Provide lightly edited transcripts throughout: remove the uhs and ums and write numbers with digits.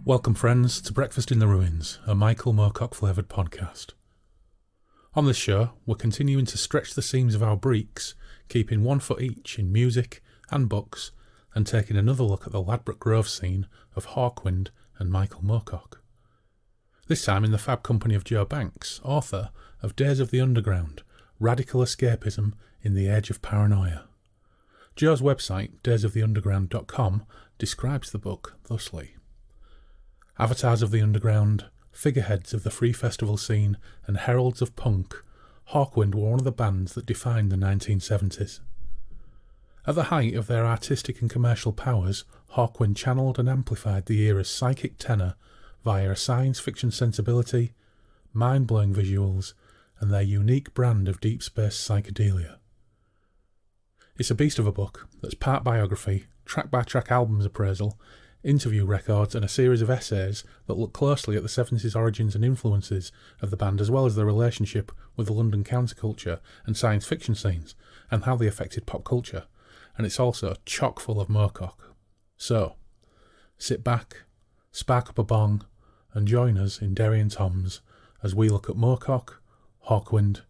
Welcome, friends, to Breakfast in the Ruins, a Michael Moorcock flavoured podcast. On this show, we're continuing to stretch the seams of our breeks, keeping 1 foot each in music and books, and taking another look at the Ladbroke Grove scene of Hawkwind and Michael Moorcock. This time in the fab company of Joe Banks, author of Days of the Underground, Radical Escapism in the Age of Paranoia. Joe's website, daysoftheunderground.com, describes the book thusly. Avatars of the underground, figureheads of the free festival scene, and heralds of punk, Hawkwind were one of the bands that defined the 1970s. At the height of their artistic and commercial powers, Hawkwind channeled and amplified the era's psychic tenor via a science fiction sensibility, mind-blowing visuals, and their unique brand of deep space psychedelia. It's a beast of a book that's part biography, track-by-track albums appraisal, interview records, and a series of essays that look closely at the 70s origins and influences of the band, as well as their relationship with the London counterculture and science fiction scenes, and how they affected pop culture. And it's also chock full of Moorcock. So, sit back, spark up a bong, and join us in Derry and Toms as we look at Moorcock, Hawkwind,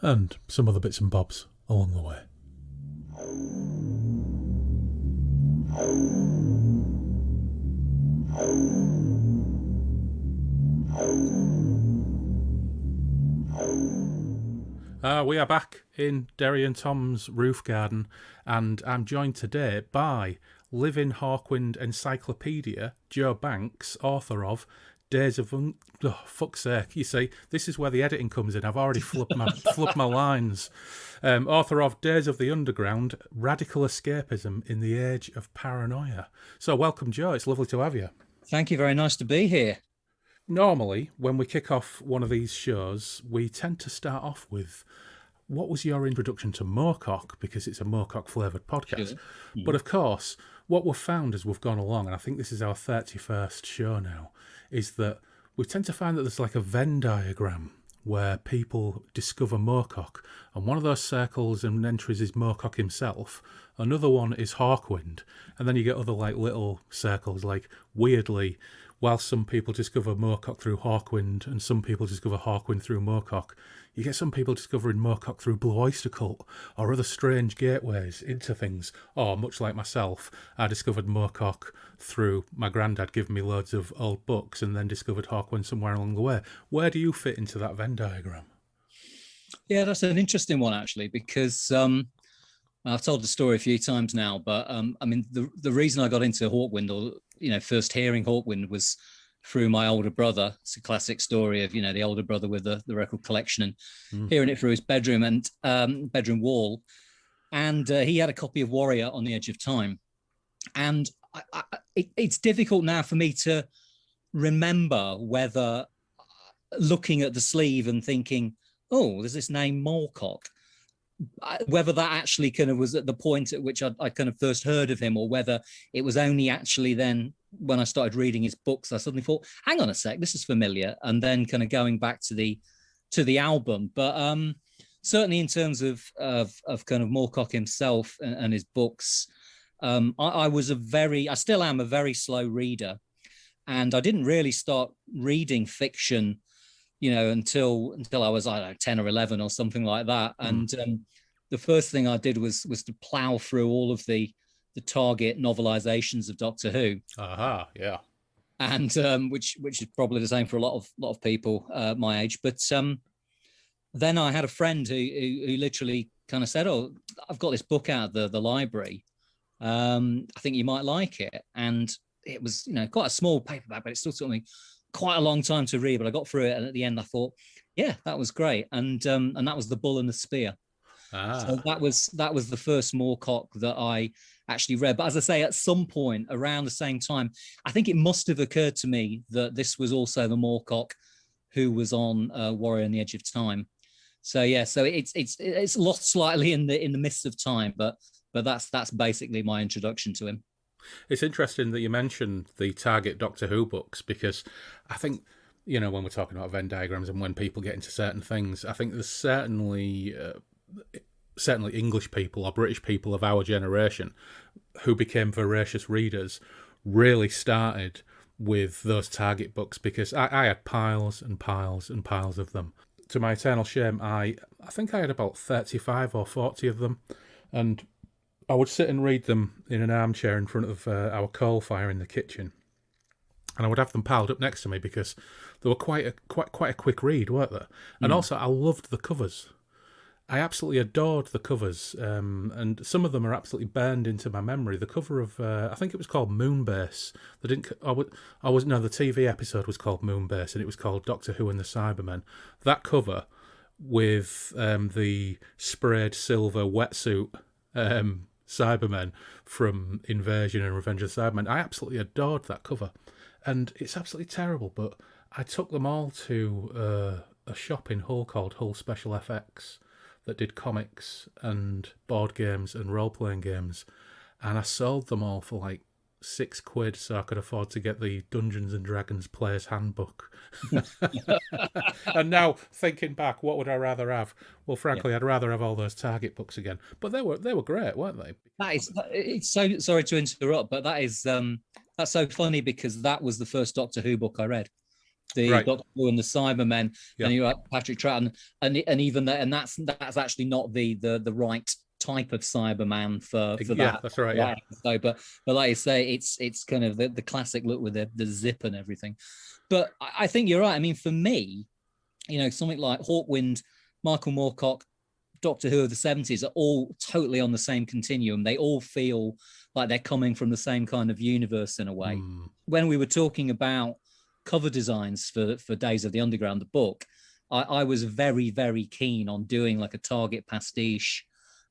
and some other bits and bobs along the way. We are back in Derry and Tom's roof garden, and I'm joined today by living Hawkwind encyclopedia, Joe Banks, author of Days of... Oh, fuck's sake. You see, this is where the editing comes in. I've already flubbed my lines. Author of Days of the Underground, Radical Escapism in the Age of Paranoia. So welcome, Joe. It's lovely to have you. Thank you. Very nice to be here. Normally, when we kick off one of these shows, we tend to start off with, what was your introduction to Moorcock? Because it's a Moorcock-flavoured podcast. Sure. Mm-hmm. But of course, what we've found as we've gone along, and I think this is our 31st show now, is that we tend to find that there's like a Venn diagram where people discover Moorcock, and one of those circles and entries is Moorcock himself, another one is Hawkwind, and then you get other like little circles, like weirdly, while some people discover Moorcock through Hawkwind and some people discover Hawkwind through Moorcock, you get some people discovering Moorcock through Blue Oyster Cult or other strange gateways into things. Or, much like myself, I discovered Moorcock through my granddad giving me loads of old books and then discovered Hawkwind somewhere along the way. Where do you fit into that Venn diagram? Yeah, that's an interesting one, actually, because I've told the story a few times now, but I mean, the reason I got into Hawkwind, or, first hearing Hawkwind, was through my older brother. It's a classic story of, the older brother with the record collection and hearing it through his bedroom and bedroom wall. And he had a copy of Warrior on the Edge of Time. And it's difficult now for me to remember whether looking at the sleeve and thinking, oh, there's this name Moorcock, whether that actually kind of was at the point at which I kind of first heard of him, or whether it was only actually then when I started reading his books, I suddenly thought, hang on a sec, this is familiar. And then kind of going back to the album. But certainly in terms of kind of Moorcock himself and his books, I still am a very slow reader. And I didn't really start reading fiction, until I was, 10 or 11 or something like that. And the first thing I did was to plow through all of the Target novelizations of Doctor Who. Aha, yeah. And which is probably the same for a lot of people my age. But then I had a friend who literally kind of said, "Oh, I've got this book out of the library. I think you might like it." And it was, quite a small paperback, but it still took me quite a long time to read. But I got through it, and at the end, I thought, "Yeah, that was great." And that was The Bull and the Spear. So that was the first Moorcock that I actually read. But as I say, at some point around the same time, I think it must have occurred to me that this was also the Moorcock who was on Warrior on the Edge of Time. So yeah, so it's lost slightly in the midst of time, but that's basically my introduction to him. It's interesting that you mentioned the Target Doctor Who books, because I think, when we're talking about Venn diagrams and when people get into certain things, I think there's certainly English people or British people of our generation who became voracious readers really started with those Target books because I had piles and piles and piles of them. To my eternal shame, I think I had about 35 or 40 of them, and I would sit and read them in an armchair in front of our coal fire in the kitchen, and I would have them piled up next to me because they were quite a quick read, weren't they? And also, I loved the covers. I absolutely adored the covers, and some of them are absolutely burned into my memory. The cover of, I think it was called Moonbase. The TV episode was called Moonbase, and it was called Doctor Who and the Cybermen. That cover with the sprayed silver wetsuit Cybermen from Invasion and Revenge of the Cybermen, I absolutely adored that cover. And it's absolutely terrible, but I took them all to a shop in Hull called Hull Special FX that did comics and board games and role-playing games, and I sold them all for like £6 so I could afford to get the Dungeons and Dragons Player's Handbook. And now, thinking back, what would I rather have? Well, frankly, I'd rather have all those Target books again. But they were great, weren't they? It's so sorry to interrupt, but that's so funny because that was the first Doctor Who book I read. The Doctor Who and the Cybermen, and you're like Patrick Troughton, and even that, and that's actually not the right type of Cyberman for that. Yeah, that's right. Yeah. So, but like you say, it's kind of the classic look with the zip and everything. But I think you're right. I mean, for me, something like Hawkwind, Michael Moorcock, Doctor Who of the 70s are all totally on the same continuum. They all feel like they're coming from the same kind of universe in a way. When we were talking about cover designs for Days of the Underground, the book, I was very, very keen on doing like a Target pastiche,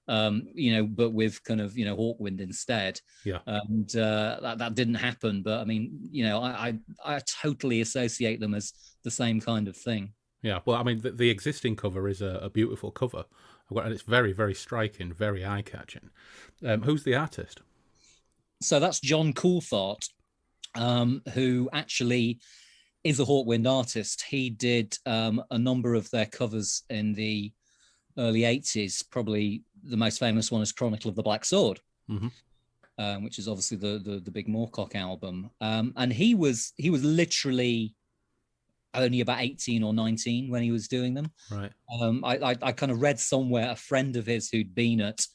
but with kind of, Hawkwind instead. Yeah. And that didn't happen. But I mean, I totally associate them as the same kind of thing. Yeah. Well, I mean, the existing cover is a beautiful cover. And it's very, very striking, very eye-catching. Who's the artist? So that's John Coulthard, who actually is a Hawkwind artist. He did a number of their covers in the early 80s. Probably the most famous one is Chronicle of the Black Sword, which is obviously the big Moorcock album. And he was literally only about 18 or 19 when he was doing them. Right. I kind of read somewhere a friend of his who'd been at,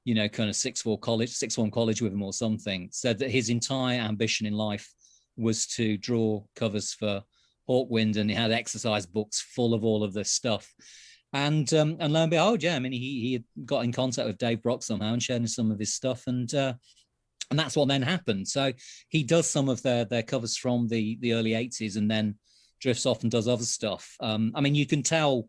kind of sixth form college with him or something, said that his entire ambition in life was to draw covers for Hawkwind, and he had exercise books full of all of this stuff. And lo and behold, I mean, he had got in contact with Dave Brock somehow and showed him some of his stuff, and that's what then happened. So he does some of their covers from the early 80s and then drifts off and does other stuff. I mean, you can tell,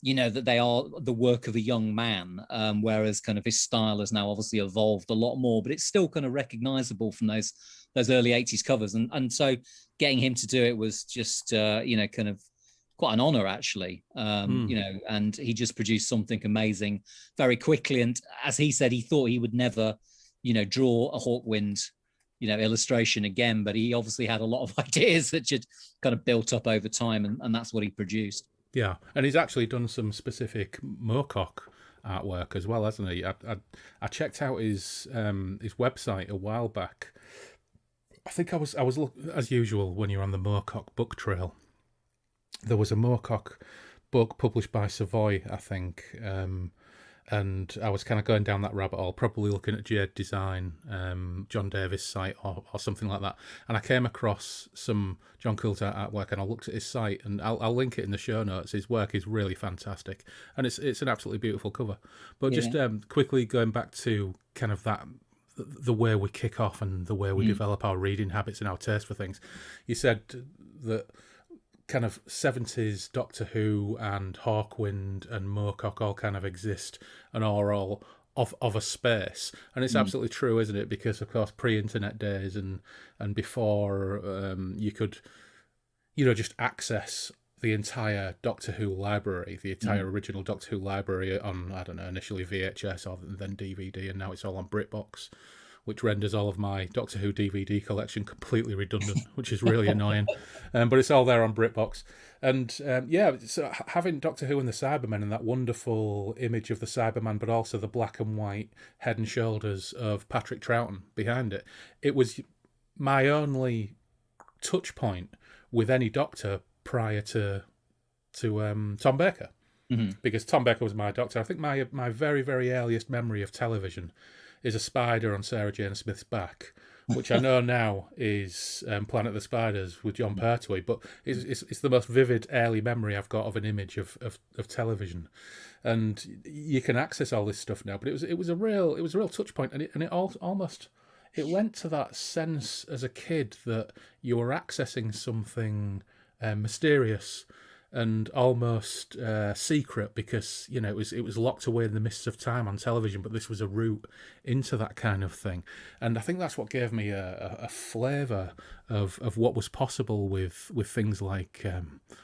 that they are the work of a young man, whereas kind of his style has now obviously evolved a lot more, but it's still kind of recognizable from those early 80s covers. And so getting him to do it was just, kind of quite an honor, actually, and he just produced something amazing very quickly. And as he said, he thought he would never, draw a Hawkwind, illustration again, but he obviously had a lot of ideas that just kind of built up over time, and that's what he produced. Yeah, and he's actually done some specific Moorcock artwork as well, hasn't he? I checked out his website a while back. I think I was as usual when you're on the Moorcock book trail. There was a Moorcock book published by Savoy, I think, and I was kind of going down that rabbit hole, probably looking at Jade Design, John Davis' site or something like that. And I came across some John Coulthard artwork, and I looked at his site, and I'll link it in the show notes. His work is really fantastic, and it's an absolutely beautiful cover. But just quickly going back to kind of that, the way we kick off and the way we develop our reading habits and our taste for things. You said that kind of 70s Doctor Who and Hawkwind and Moorcock all kind of exist and are all of a space, and it's absolutely true, isn't it? Because of course pre-internet days and before you could just access the entire Doctor Who library, the entire original Doctor Who library on, I don't know, initially VHS or then DVD, and now it's all on BritBox, which renders all of my Doctor Who DVD collection completely redundant, which is really annoying. But it's all there on BritBox. And so having Doctor Who and the Cybermen and that wonderful image of the Cyberman, but also the black and white head and shoulders of Patrick Troughton behind it, it was my only touch point with any doctor prior to Tom Baker. Because Tom Baker was my doctor. I think my very, very earliest memory of television is a spider on Sarah Jane Smith's back, which I know now is Planet of the Spiders with John Pertwee, but it's the most vivid early memory I've got of an image of television. And you can access all this stuff now, but it was a real touch point, and it almost it went to that sense as a kid that you were accessing something mysterious and almost secret, because it was locked away in the mists of time on television, but this was a route into that kind of thing. And I think that's what gave me a flavour of what was possible with things like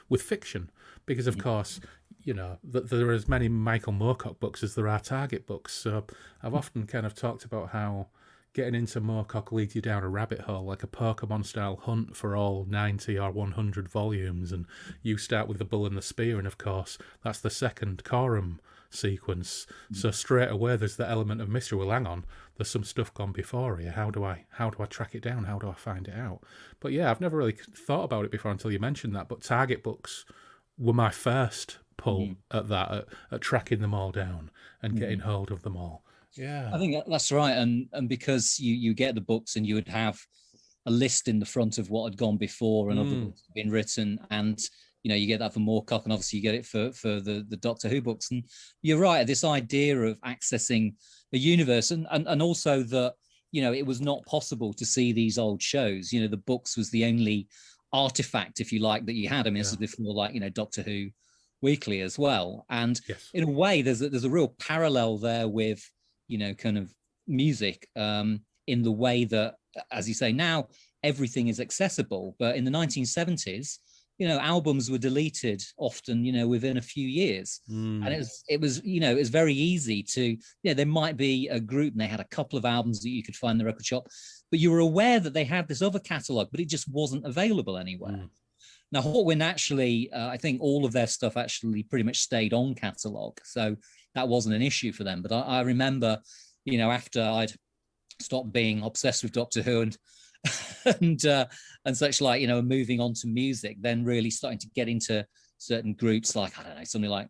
with fiction, because of course there are as many Michael Moorcock books as there are Target books. So I've often kind of talked about how getting into Moorcock leads you down a rabbit hole, like a Pokemon-style hunt for all 90 or 100 volumes, and you start with the Bull and the Spear, and of course, that's the second Corum sequence. So straight away, there's the element of mystery. Well, hang on, there's some stuff gone before here. How do I track it down? How do I find it out? But yeah, I've never really thought about it before until you mentioned that. But Target books were my first pull at that, at tracking them all down and getting hold of them all. Yeah, I think that's right, and because you get the books and you would have a list in the front of what had gone before and other books had been written, and you get that for Moorcock, and obviously you get it for the Doctor Who books. And you're right, this idea of accessing the universe, and also that it was not possible to see these old shows. The books was the only artifact, if you like, that you had. I mean, this is before Doctor Who Weekly as well, and in a way, there's a real parallel there with kind of music, in the way that, as you say, now everything is accessible. But in the 1970s, albums were deleted often, within a few years. And it was very easy to, there might be a group and they had a couple of albums that you could find in the record shop, but you were aware that they had this other catalogue, but it just wasn't available anywhere. Now, Hawkwind actually, I think all of their stuff actually pretty much stayed on catalogue. So that wasn't an issue for them. But I remember, after I'd stopped being obsessed with Doctor Who and such, like, moving on to music, then really starting to get into certain groups like, I don't know, something like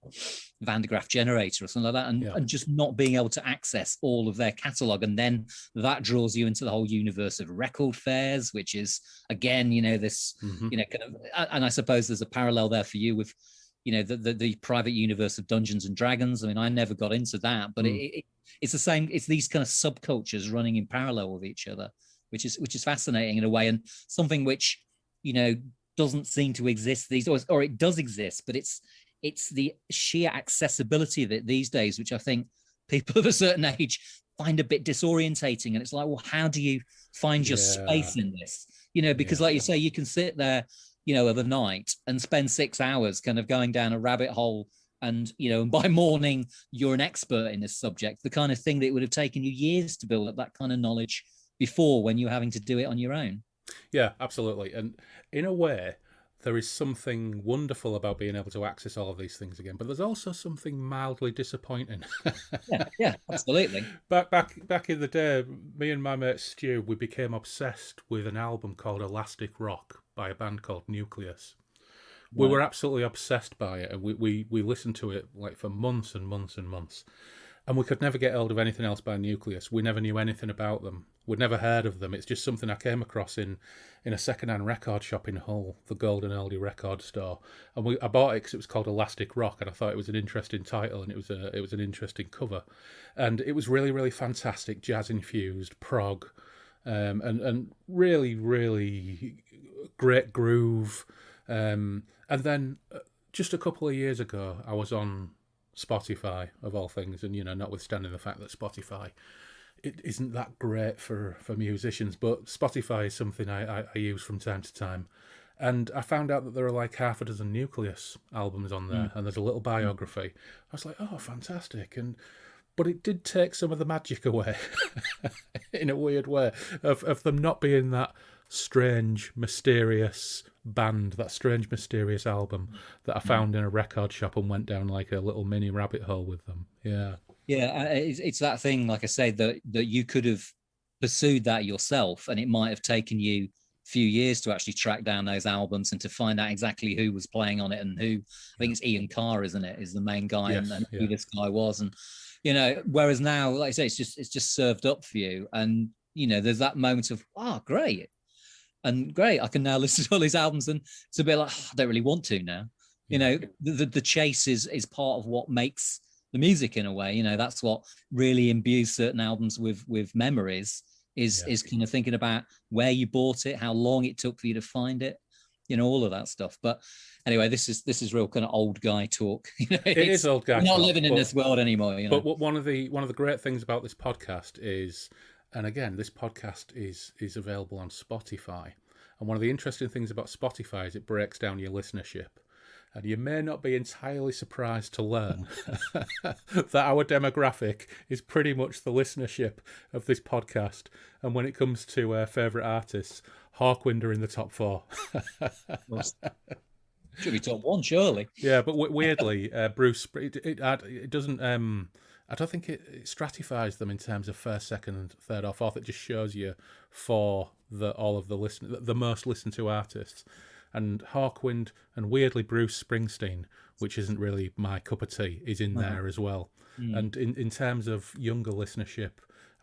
Van de Graaff Generator or something like that, and just not being able to access all of their catalogue. And then that draws you into the whole universe of record fairs, which is, again, this, kind of, and I suppose there's a parallel there for you with, the private universe of Dungeons and Dragons. I mean, I never got into that, but it's the same. It's these kind of subcultures running in parallel with each other, which is fascinating in a way, and something which, doesn't seem to exist these days, or it does exist, but it's the sheer accessibility of it these days, which I think people of a certain age find a bit disorientating. And it's like, well, how do you find your space in this? Because like you say, you can sit there, of a night and spend 6 hours kind of going down a rabbit hole, and and by morning you're an expert in this subject, the kind of thing that it would have taken you years to build up that kind of knowledge before, when you're having to do it on your own. Yeah, absolutely. And in a way, there is something wonderful about being able to access all of these things again, but there's also something mildly disappointing. yeah, absolutely. Back in the day, me and my mate Stu, we became obsessed with an album called Elastic Rock by a band called Nucleus. We were absolutely obsessed by it, and we listened to it like for months and months and months. And we could never get hold of anything else by Nucleus. We never knew anything about them. We'd never heard of them. It's just something I came across in a second-hand record shop in Hull, the Golden Oldie record store. And I bought it because it was called Elastic Rock, and I thought it was an interesting title, and it was an interesting cover. And it was really, really fantastic, jazz-infused, prog, and really, really great groove. And then just a couple of years ago, I was on Spotify, of all things, and notwithstanding the fact that Spotify, it isn't that great for musicians, but Spotify is something I use from time to time, and I found out that there are like half a dozen Nucleus albums on there, and there's a little biography. I was like, oh, fantastic. But it did take some of the magic away in a weird way of them not being that strange, mysterious band, that strange, mysterious album that I found in a record shop and went down like a little mini rabbit hole with them. Yeah. It's that thing, like I say, that you could have pursued that yourself, and it might have taken you few years to actually track down those albums and to find out exactly who was playing on it and who. I think it's Ian Carr, isn't it? Is the main guy, Yes, and who this guy was, and whereas now, like I say, it's just served up for you, and there's that moment of great, and great, I can now listen to all these albums, and it's a bit like I don't really want to now. The chase is part of what makes the music in a way. That's what really imbues certain albums with memories. Is kind of thinking about where you bought it, how long it took for you to find it, all of that stuff. But anyway, this is real kind of old guy talk. It is old guy. We're not living in this world anymore. But one of the great things about this podcast is, and again, this podcast is available on Spotify. And one of the interesting things about Spotify is it breaks down your listenership. And you may not be entirely surprised to learn that our demographic is pretty much the listenership of this podcast. And when it comes to favourite artists, Hawkwind are in the top 4. Should be top 1, surely. Yeah, but weirdly, Bruce, it doesn't. I don't think it stratifies them in terms of first, second, third, or fourth. It just shows you for all of the most listened to artists. And Hawkwind and weirdly Bruce Springsteen, which isn't really my cup of tea, is in there as well. And in terms of younger listenership,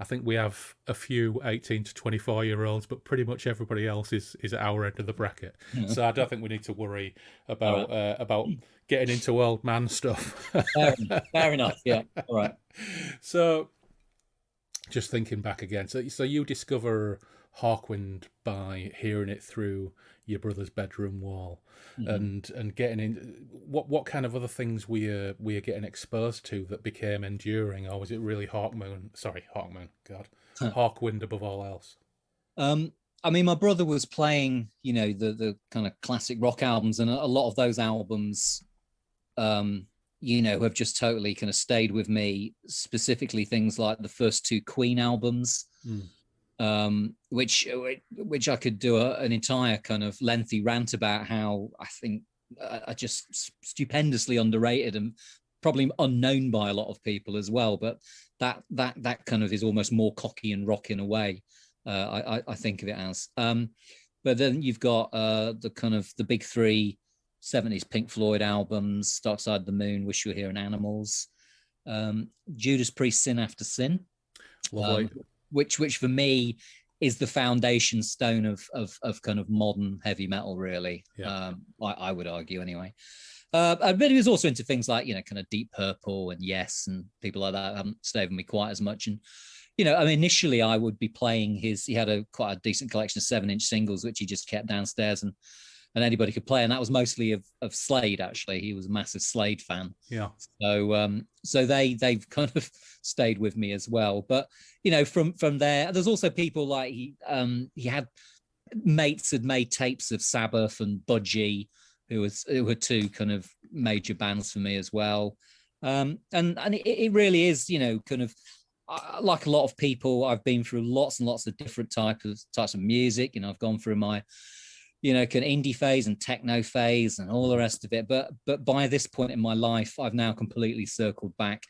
I think we have a few 18 to 24-year-olds, but pretty much everybody else is at our end of the bracket. So I don't think we need to worry about getting into old man stuff. Fair enough, yeah. All right. So just thinking back again, so you discover Hawkwind by hearing it through your brother's bedroom wall, and getting in. What kind of other things were you getting exposed to that became enduring, or was it really Hawkwind above all else? I mean, my brother was playing, the kind of classic rock albums, and a lot of those albums, have just totally kind of stayed with me. Specifically, things like the first 2 Queen albums. Which I could do an entire kind of lengthy rant about how I think are just stupendously underrated and probably unknown by a lot of people as well. But that kind of is almost more cocky and rock in a way. I think of it as. But then you've got the kind of the big 3 70s Pink Floyd albums: Dark Side of the Moon, Wish You Were Here, and Animals. Judas Priest, Sin After Sin. Lovely. Which for me is the foundation stone of kind of modern heavy metal, really. Yeah. I would argue anyway. But he was also into things like, kind of Deep Purple and Yes and people like that. Haven't stayed with me quite as much. And, initially I would be playing he had quite a decent collection of 7-inch singles, which he just kept downstairs and anybody could play. And that was mostly of Slade, actually. He was a massive Slade fan. Yeah. So they've kind of stayed with me as well. But, from there, there's also people like he had mates had made tapes of Sabbath and Budgie, who were 2 kind of major bands for me as well. And it really is, kind of like a lot of people, I've been through lots and lots of different types of music. I've gone through my kind of indie phase and techno phase and all the rest of it. But by this point in my life, I've now completely circled back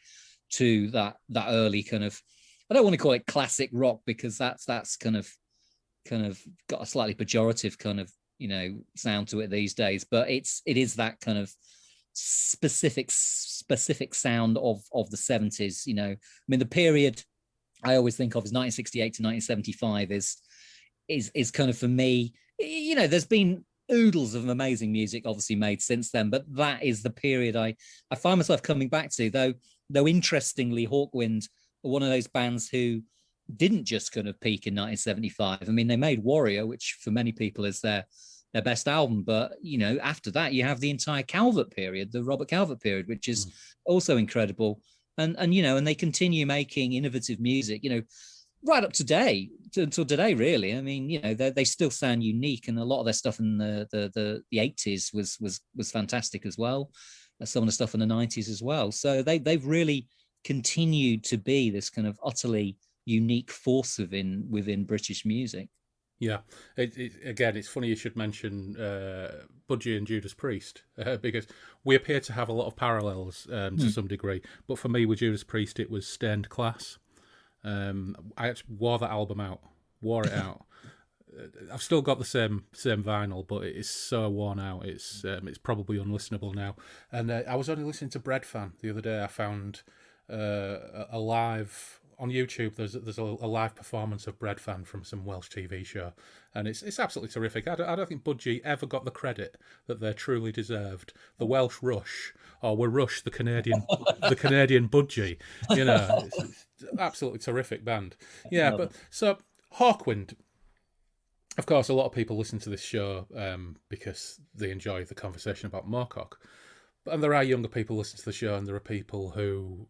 to that early kind of, I don't want to call it classic rock, because that's kind of got a slightly pejorative kind of, sound to it these days. But it is that kind of specific sound of the 70s. I mean, the period I always think of as 1968 to 1975 is kind of, for me, there's been oodles of amazing music obviously made since then, but that is the period I find myself coming back to, though interestingly, Hawkwind are one of those bands who didn't just kind of peak in 1975. I mean, they made Warrior, which for many people is their best album, but after that you have the entire Calvert period, the Robert Calvert period, which is also incredible, and they continue making innovative music, right up today until today, really. I mean, they still sound unique, and a lot of their stuff in the 80s was fantastic as well. Some of the stuff in the 90s as well. So they've really continued to be this kind of utterly unique force within British music. Yeah, again, it's funny you should mention Budgie and Judas Priest, because we appear to have a lot of parallels to some degree. But for me, with Judas Priest, it was Stained Class. I actually wore it out. I've still got the same vinyl, but it is so worn out. It's probably unlistenable now. And I was only listening to Bread Fan the other day. I found a live on YouTube. There's a live performance of Bread Fan from some Welsh TV show, and it's absolutely terrific. I don't think Budgie ever got the credit that they truly deserved. The Welsh Rush, or we're Rush, the Canadian Budgie. You know, it's absolutely terrific band. Yeah, but so Hawkwind. Of course, a lot of people listen to this show because they enjoy the conversation about Moorcock. And there are younger people listening to the show, and there are people who,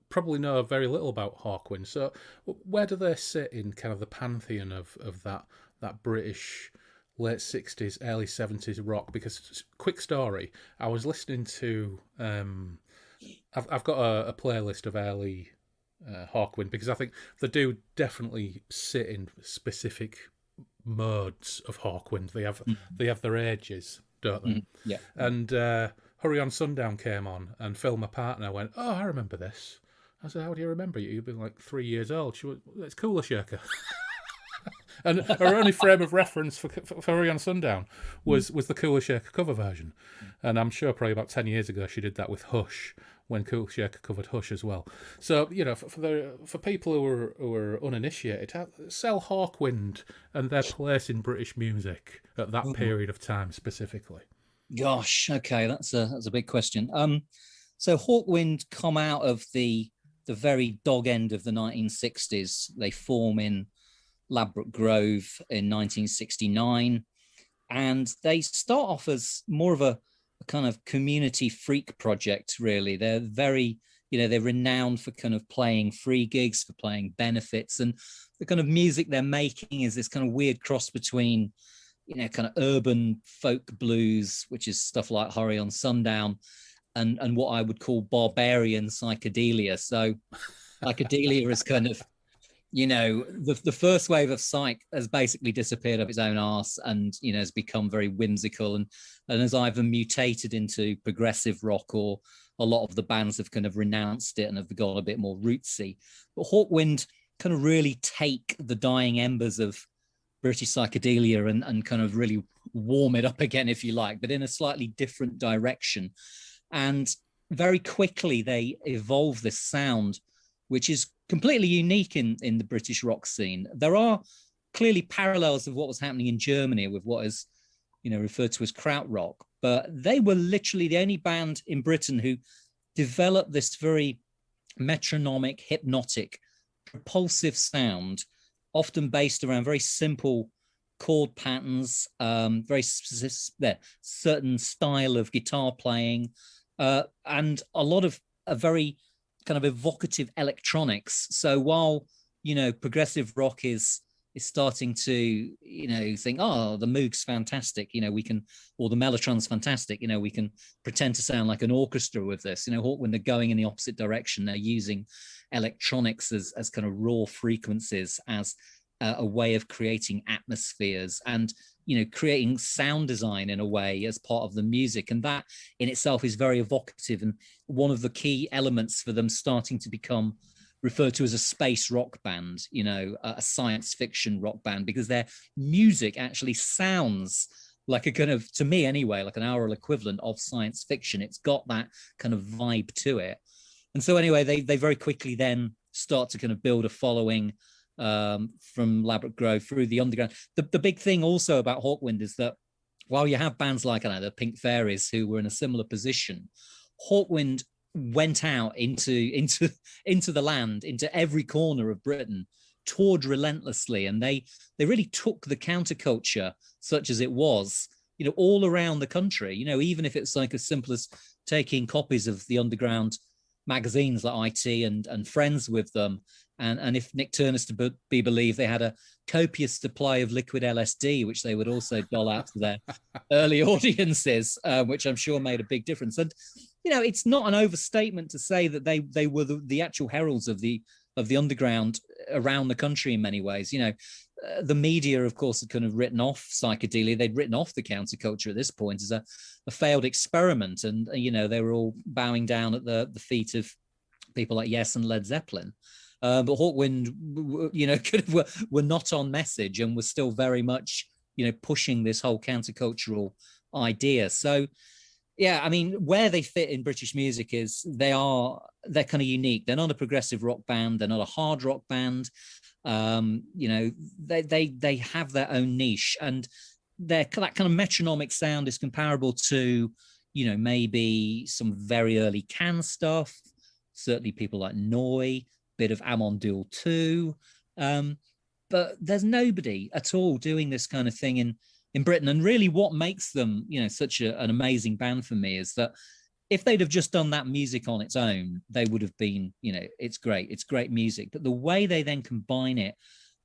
probably know very little about Hawkwind. So where do they sit in kind of the pantheon of that British late 60s, early 70s rock? Because, quick story, I was listening to... I've got a playlist of early Hawkwind, because I think they do definitely sit in specific modes of Hawkwind. They have their ages, don't they? Yeah. And Hurry on Sundown came on, and Phil, my partner, went, "Oh, I remember this." I said, "How do you remember it? You've been like 3 years old." She went, "It's Cooler Shaker." And her only frame of reference for Hurry on Sundown was the Cooler Shaker cover version. And I'm sure probably about 10 years ago she did that with Hush, when Cooler Shaker covered Hush as well. So, for people who are uninitiated, sell Hawkwind and their place in British music at that period of time specifically. Gosh, okay, that's a big question. So Hawkwind come out of the very dog end of the 1960s. They form in Ladbroke Grove in 1969, and they start off as more of a kind of community freak project, really. They're very, they're renowned for kind of playing free gigs, for playing benefits, and the kind of music they're making is this kind of weird cross between, kind of urban folk blues, which is stuff like Hurry on Sundown, and what I would call barbarian psychedelia. So psychedelia is kind of, the first wave of psych has basically disappeared of its own arse, and has become very whimsical and has either mutated into progressive rock, or a lot of the bands have kind of renounced it and have gone a bit more rootsy. But Hawkwind kind of really take the dying embers of British psychedelia and kind of really warm it up again, if you like, but in a slightly different direction. And very quickly they evolve this sound, which is completely unique in the British rock scene. There are clearly parallels of what was happening in Germany with what is, referred to as krautrock, but they were literally the only band in Britain who developed this very metronomic, hypnotic, propulsive sound, often based around very simple chord patterns, very specific, certain style of guitar playing, and a lot of a very kind of evocative electronics. So while, progressive rock is starting to, think, oh, the Moog's fantastic, we can, or the Mellotron's fantastic, we can pretend to sound like an orchestra with this. Hawkwind, they're going in the opposite direction. They're using electronics as kind of raw frequencies, as a way of creating atmospheres and, creating sound design in a way as part of the music. And that in itself is very evocative, and one of the key elements for them starting to become referred to as a space rock band, a science fiction rock band, because their music actually sounds like a kind of, to me anyway, like an aural equivalent of science fiction. It's got that kind of vibe to it. And so anyway, they very quickly then start to kind of build a following from Ladbroke Grove through the underground. The big thing also about Hawkwind is that while you have bands like, the Pink Fairies, who were in a similar position, Hawkwind went out into the land, into every corner of Britain, toured relentlessly, and they really took the counterculture, such as it was, all around the country. Even if it's like as simple as taking copies of the underground magazines like IT and Friends with them, and if Nick Turner's to be believed, they had a copious supply of liquid LSD, which they would also dole out to their early audiences, which I'm sure made a big difference. And it's not an overstatement to say that they were the actual heralds of the underground around the country in many ways. The media, of course, had kind of written off psychedelia. They'd written off the counterculture at this point as a failed experiment, and they were all bowing down at the feet of people like Yes and Led Zeppelin. But Hawkwind, were not on message and were still very much, pushing this whole countercultural idea. So, yeah, I mean, where they fit in British music is they're kind of unique. They're not a progressive rock band. They're not a hard rock band. They have their own niche, and that kind of metronomic sound is comparable to, maybe some very early Can stuff. Certainly people like Noi, bit of Amondul too. But there's nobody at all doing this kind of thing in Britain. And really what makes them, such an amazing band for me is that if they'd have just done that music on its own, they would have been, it's great music. But the way they then combine it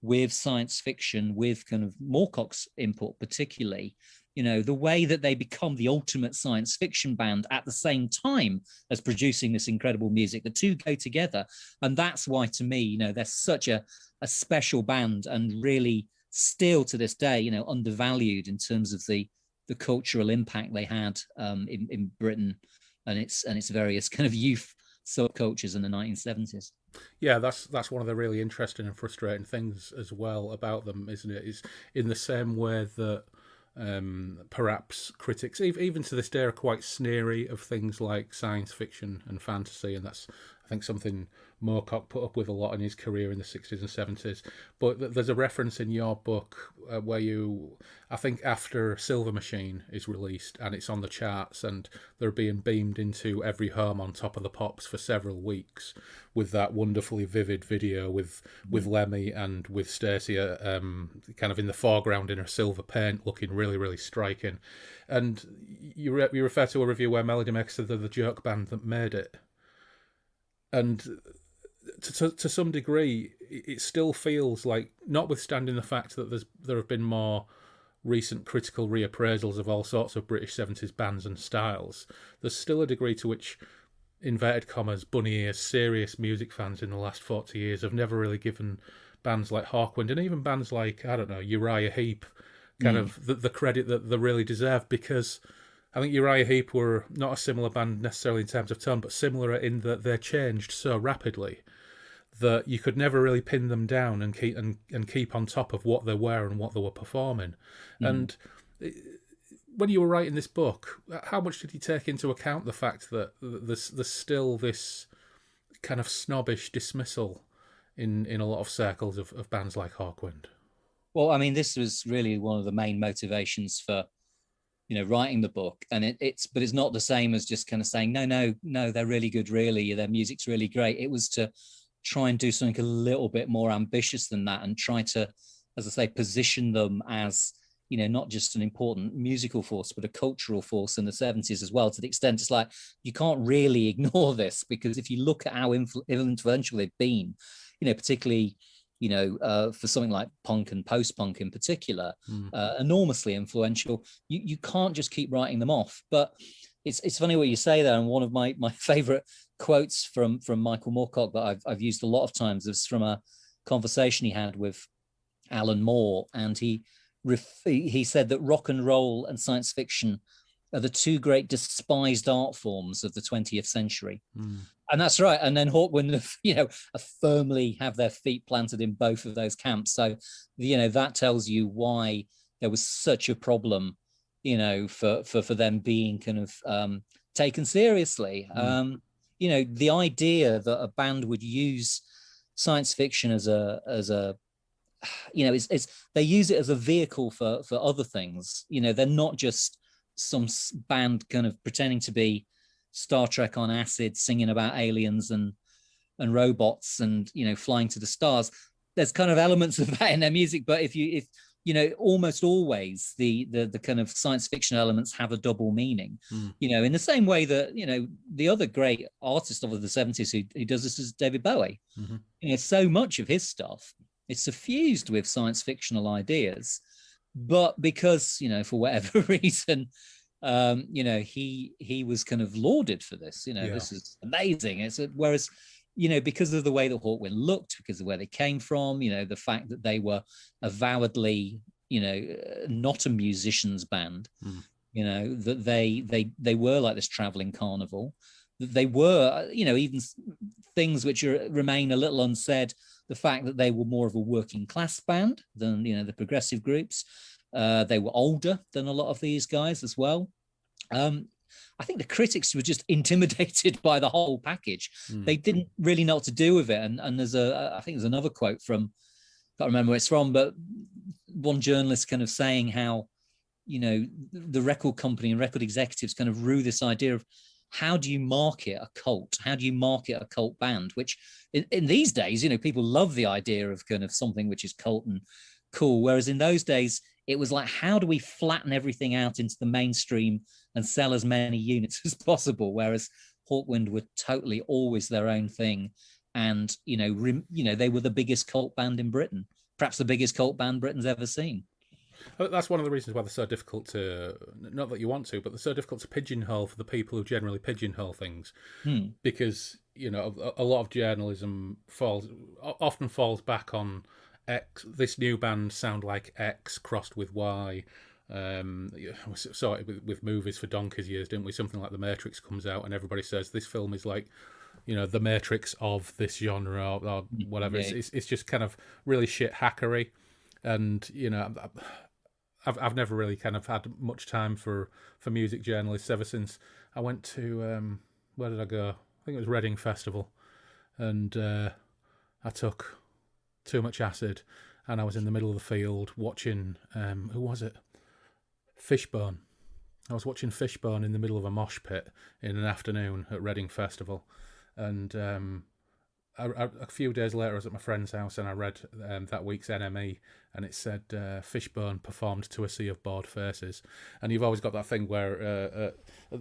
with science fiction, with kind of Moorcock's input particularly, the way that they become the ultimate science fiction band at the same time as producing this incredible music, the two go together. And that's why, to me, they're such a special band, and really still to this day, undervalued in terms of the cultural impact they had in Britain and its various kind of youth subcultures in the 1970s. Yeah, that's one of the really interesting and frustrating things as well about them, isn't it? Is in the same way that perhaps critics, even to this day, are quite sneery of things like science fiction and fantasy, and that's, I think, something Moorcock put up with a lot in his career in the 60s and 70s. But there's a reference in your book where I think after Silver Machine is released and it's on the charts and they're being beamed into every home on Top of the Pops for several weeks with that wonderfully vivid video with Lemmy and with Stacey kind of in the foreground in her silver paint, looking really, really striking. And you refer to a review where Melody Maker said they're the joke band that made it. And to some degree, it still feels like, notwithstanding the fact that there have been more recent critical reappraisals of all sorts of British 70s bands and styles, there's still a degree to which, inverted commas, bunny ears, serious music fans in the last 40 years have never really given bands like Hawkwind and even bands like, I don't know, Uriah Heep kind of the credit that they really deserve, because I think Uriah Heep were not a similar band necessarily in terms of tone, but similar in that they changed so rapidly that you could never really pin them down and keep on top of what they were and what they were performing. And when you were writing this book, how much did you take into account the fact that there's still this kind of snobbish dismissal in a lot of circles of bands like Hawkwind? Well, I mean, this was really one of the main motivations for writing the book, and it's not the same as just kind of saying no, they're really good, really, their music's really great. It was to try and do something a little bit more ambitious than that, and try to, as I say, position them as not just an important musical force, but a cultural force in the 70s as well, to the extent it's like you can't really ignore this, because if you look at how influential they've been, particularly for something like punk and post-punk in particular, enormously influential. You can't just keep writing them off. But it's funny what you say there, and one of my favorite quotes from Michael Moorcock that I've used a lot of times is from a conversation he had with Alan Moore, and he said that rock and roll and science fiction are the two great despised art forms of the 20th century. And that's right. And then Hawkwind, firmly have their feet planted in both of those camps. So, that tells you why there was such a problem, for them being kind of taken seriously. The idea that a band would use science fiction as a they use it as a vehicle for other things. They're not just some band kind of pretending to be Star Trek on acid, singing about aliens and robots and flying to the stars. There's kind of elements of that in their music, but if almost always the kind of science fiction elements have a double meaning. In the same way that the other great artist of the 70s who does this is David Bowie. So much of his stuff is suffused with science fictional ideas, but because for whatever reason, he was kind of lauded for this. This is amazing. Whereas because of the way that Hawkwind looked, because of where they came from, the fact that they were avowedly not a musician's band, that they were like this traveling carnival. they were, even things which remain a little unsaid. The fact that they were more of a working class band than, the progressive groups. They were older than a lot of these guys as well. I think the critics were just intimidated by the whole package. They didn't really know what to do with it. And I think there's another quote from, can't remember where it's from, but one journalist kind of saying how, the record company and record executives kind of rue this idea of how do you market a cult? How do you market a cult band? Which in these days, people love the idea of kind of something which is cult and cool. Whereas in those days, it was like, how do we flatten everything out into the mainstream and sell as many units as possible? Whereas Hawkwind were totally always their own thing. And, they were the biggest cult band in Britain, perhaps the biggest cult band Britain's ever seen. That's one of the reasons why they're so difficult to, not that you want to, but they're so difficult to pigeonhole for the people who generally pigeonhole things. Because, a lot of journalism often falls back on X. This new band sound like X crossed with Y. We saw it with movies for donkey's years, didn't we? Something like The Matrix comes out and everybody says this film is like, The Matrix of this genre or whatever. Yeah. It's just kind of really shit hackery. And, I've never really kind of had much time for music journalists ever since I went to, where did I go? I think it was Reading Festival. And I took too much acid and I was in the middle of the field watching, who was it? Fishbone. I was watching Fishbone in the middle of a mosh pit in an afternoon at Reading Festival. And a few days later, I was at my friend's house and I read that week's NME, and it said Fishbone performed to a sea of bored faces. And you've always got that thing where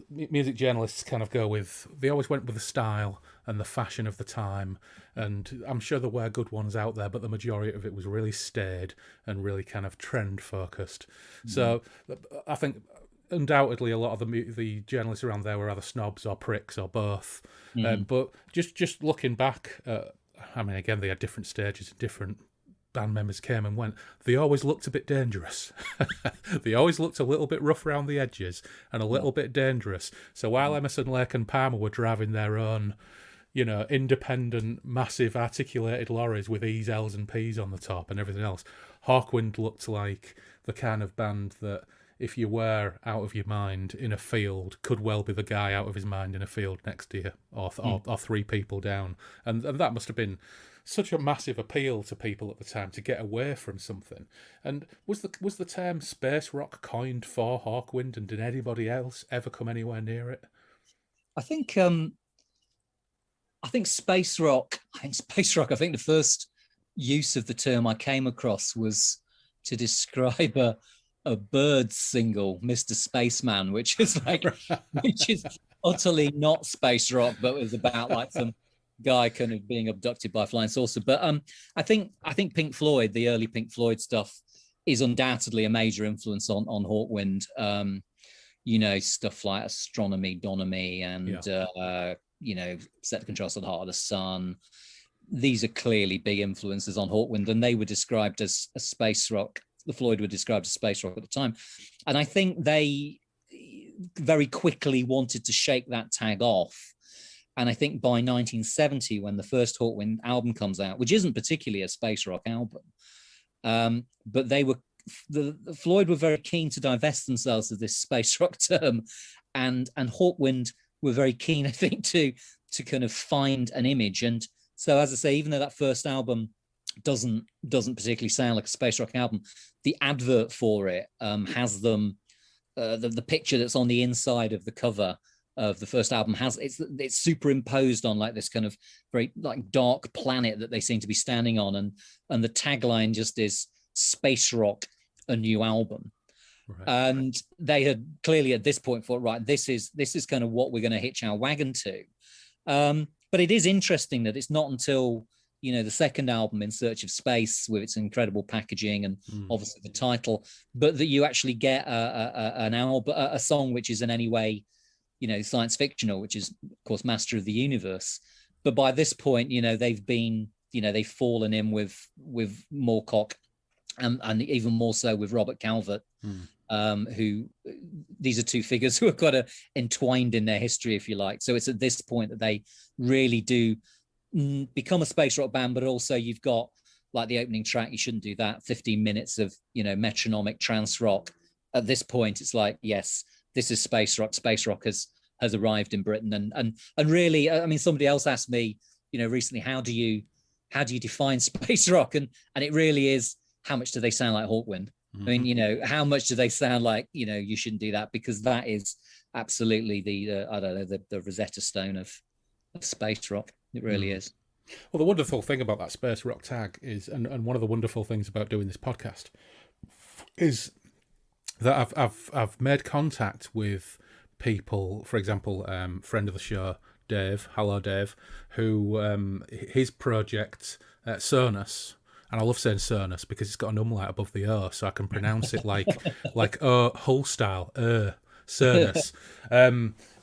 music journalists kind of they always went with the style and the fashion of the time. And I'm sure there were good ones out there, but the majority of it was really staid and really kind of trend focused. So I think undoubtedly a lot of the journalists around there were either snobs or pricks or both. But just looking back, again, they had different stages, different band members came and went. They always looked a bit dangerous. They always looked a little bit rough around the edges and a little bit dangerous. So while Emerson, Lake and Palmer were driving their own, independent, massive articulated lorries with E's, L's and P's on the top and everything else, Hawkwind looked like the kind of band that, if you were out of your mind in a field, could well be the guy out of his mind in a field next to you, or three people down. And that must have been such a massive appeal to people at the time to get away from something. And was the term space rock coined for Hawkwind, and did anybody else ever come anywhere near it? I think space rock. I think the first use of the term I came across was to describe a Birds single, Mr. Spaceman, which is utterly not space rock, but was about like some guy kind of being abducted by a flying saucer. But I think Pink Floyd, the early Pink Floyd stuff, is undoubtedly a major influence on Hawkwind. Stuff like Astronomy, Donomy, and Set the Contrast at the Heart of the Sun. These are clearly big influences on Hawkwind, and they were described as a space rock. The Floyd were described as space rock at the time. And I think they very quickly wanted to shake that tag off. And I think by 1970, when the first Hawkwind album comes out, which isn't particularly a space rock album, but the Floyd were very keen to divest themselves of this space rock term. And Hawkwind were very keen, I think, to kind of find an image. And so, as I say, even though that first album doesn't particularly sound like a space rock album, the advert for it has them the picture that's on the inside of the cover of the first album it's superimposed on like this kind of very like dark planet that they seem to be standing on, and the tagline just is space rock, a new album. Right. And they had clearly at this point thought, right, this is kind of what we're going to hitch our wagon to. But it is interesting that it's not until the second album, In Search of Space, with its incredible packaging and obviously the title, but that you actually get an album, a song which is in any way, science fictional, which is of course Master of the Universe. But by this point, they've fallen in with Moorcock and even more so with Robert Calvert, who these are two figures who are kind of entwined in their history, if you like. So it's at this point that they really do become a space rock band, but also you've got like the opening track, You Shouldn't Do That, 15 minutes of, metronomic trance rock. At this point, it's like, yes, this is space rock. Space rock has arrived in Britain. And really, I mean, somebody else asked me, recently, how do you define space rock? And it really is, how much do they sound like Hawkwind? I mean, how much do they sound like, You Shouldn't Do That? Because that is absolutely the I don't know, the Rosetta Stone of space rock. It really is. Well, the wonderful thing about that space rock tag is, and one of the wonderful things about doing this podcast is that I've made contact with people, for example, friend of the show, Dave, hello Dave, who his project, Cernus, and I love saying Cernus because it's got an umlaut above the O, so I can pronounce it like Hull style, Cernus.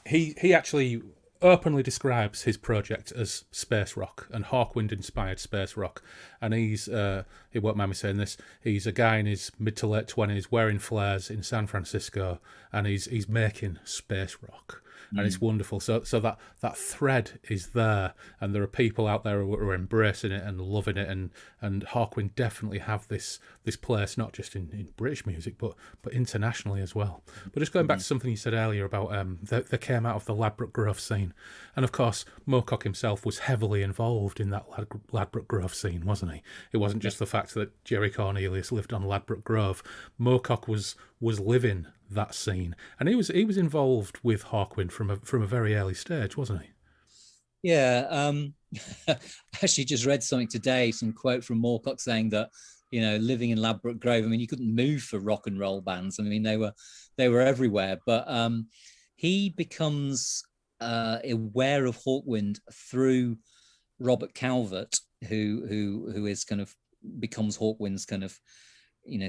He actually openly describes his project as space rock and Hawkwind inspired space rock, and he's he won't mind me saying this, he's a guy in his mid to late 20s wearing flares in San Francisco, and he's making space rock, and it's wonderful. So that thread is there, and there are people out there who are embracing it and loving it, and Hawkwind definitely have this place not just in British music but internationally as well. But just going back to something you said earlier about they came out of the Ladbroke Grove scene, and of course Moorcock himself was heavily involved in that Ladbroke Grove scene, wasn't he? It wasn't just the fact that Jerry Cornelius lived on Ladbroke Grove. Moorcock was living that scene, and he was involved with Hawkwind from a very early stage, wasn't he? Yeah, I actually just read something today, some quote from Moorcock saying that, living in Ladbroke Grove, I mean, you couldn't move for rock and roll bands. I mean, they were everywhere. But he becomes aware of Hawkwind through Robert Calvert, who is kind of becomes Hawkwind's kind of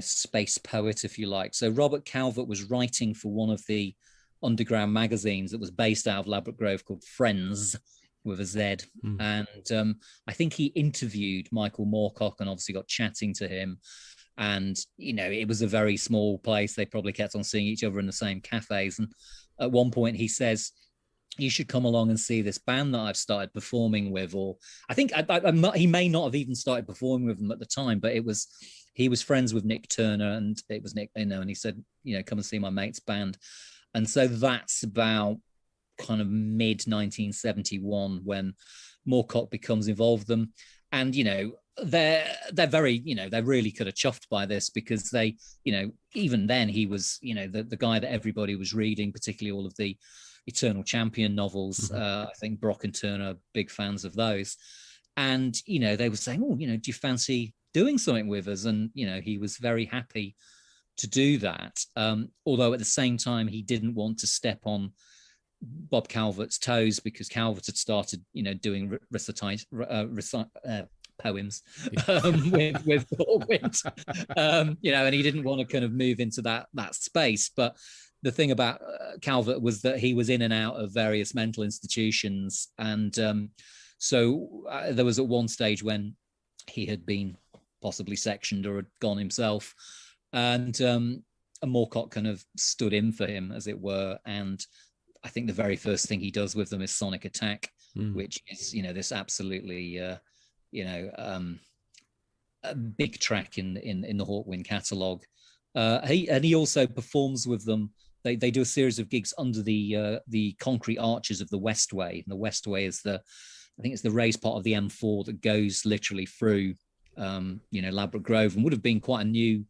space poet, if you like. So Robert Calvert was writing for one of the underground magazines that was based out of Ladbroke Grove called Friends, with a Z. And I think he interviewed Michael Moorcock and obviously got chatting to him. And, it was a very small place. They probably kept on seeing each other in the same cafes. And at one point he says, you should come along and see this band that I've started performing with. Or I think he may not have even started performing with them at the time, but he was friends with Nick Turner, and it was Nick, and he said, come and see my mate's band. And so that's about kind of mid 1971 when Moorcock becomes involved with them. And, they're very, they're really kind of chuffed by this, because they, even then he was, the guy that everybody was reading, particularly all of the Eternal Champion novels. I think Brock and Turner are big fans of those. And, they were saying, oh, do you fancy doing something with us? And, he was very happy to do that. Although at the same time, he didn't want to step on Bob Calvert's toes, because Calvert had started, doing poems with Hawkwind, and he didn't want to kind of move into that space. But the thing about Calvert was that he was in and out of various mental institutions, and so there was at one stage when he had been possibly sectioned or had gone himself, and Moorcock kind of stood in for him, as it were. And I think the very first thing he does with them is Sonic Attack, which is, this absolutely, a big track in the Hawkwind catalogue. He also performs with them. They do a series of gigs under the concrete arches of the Westway. And the Westway is I think it's the raised part of the M4 that goes literally through, Ladbroke Grove, and would have been quite a new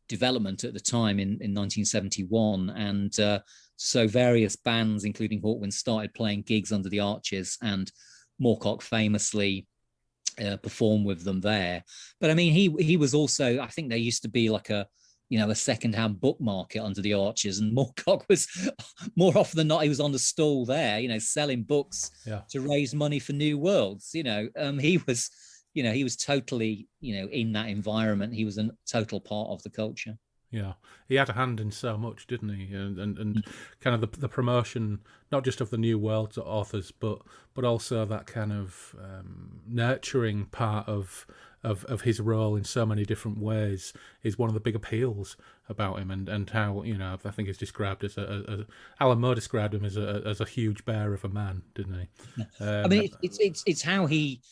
development at the time in 1971. And so various bands, including Hawkwind, started playing gigs under the arches, and Moorcock famously performed with them there. But I mean, he was also, I think there used to be like a secondhand book market under the arches, and Moorcock was, more often than not, he was on the stall there, selling books to raise money for New Worlds. He was totally, in that environment. He was a total part of the culture. Yeah, he had a hand in so much, didn't he? And kind of the promotion, not just of the New World authors, but also that kind of nurturing part of his role in so many different ways is one of the big appeals about him, and how, you know, I think he's described as Alan Moore described him as a huge bear of a man, didn't he? I mean, it's how he,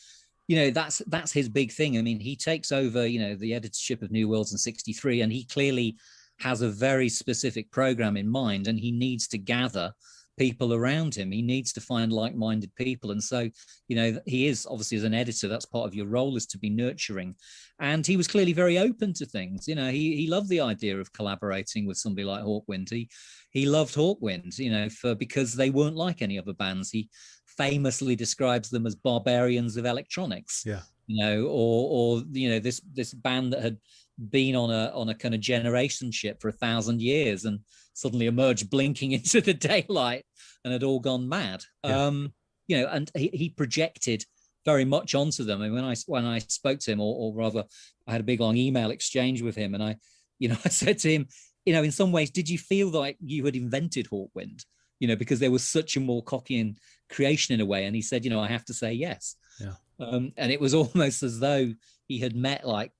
you know, that's his big thing. I mean, he takes over, you know, the editorship of New Worlds in '63, and he clearly has a very specific program in mind, and he needs to gather people around him. He needs to find like-minded people. And so, you know, he is obviously, as an editor, that's part of your role, is to be nurturing. And he was clearly very open to things. You know, he loved the idea of collaborating with somebody like Hawkwind. He loved Hawkwind, you know, because they weren't like any other bands. He famously describes them as barbarians of electronics. Yeah. You know, or you know, this band that had been on a kind of generation ship for 1,000 years and suddenly emerged blinking into the daylight and had all gone mad. Yeah. You know, and he projected very much onto them. And when I spoke to him, or rather, I had a big long email exchange with him, and I said to him, you know, in some ways, did you feel like you had invented Hawkwind? You know, because there was such a Moorcockian creation in a way. And he said, you know, I have to say yes. Yeah. And it was almost as though he had met, like,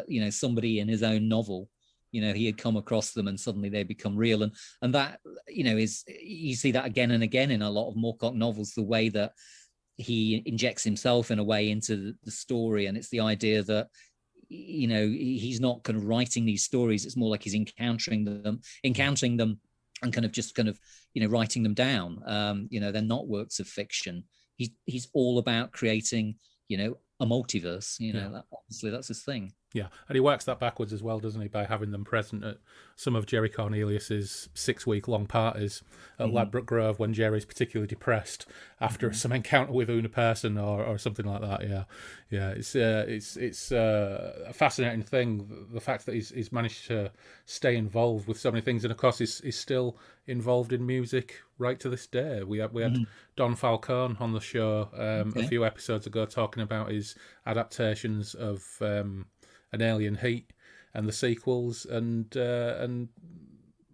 you know, somebody in his own novel. You know, he had come across them and suddenly they become real. And that, you know, you see that again and again in a lot of Moorcock novels, the way that he injects himself in a way into the story. And it's the idea that, you know, he's not kind of writing these stories. It's more like he's encountering them and kind of, you know, writing them down. You know, they're not works of fiction. He's all about creating, you know, a multiverse. You know, obviously that's his thing. Yeah, and he works that backwards as well, doesn't he, by having them present at some of Jerry Cornelius's 6-week-long parties at Ladbroke Grove when Jerry's particularly depressed after some encounter with Una Person or something like that. Yeah, it's a fascinating thing, the fact that he's managed to stay involved with so many things, and of course he's still involved in music right to this day. We had Don Falcone on the show a few episodes ago talking about his adaptations of An Alien Heat and the sequels, and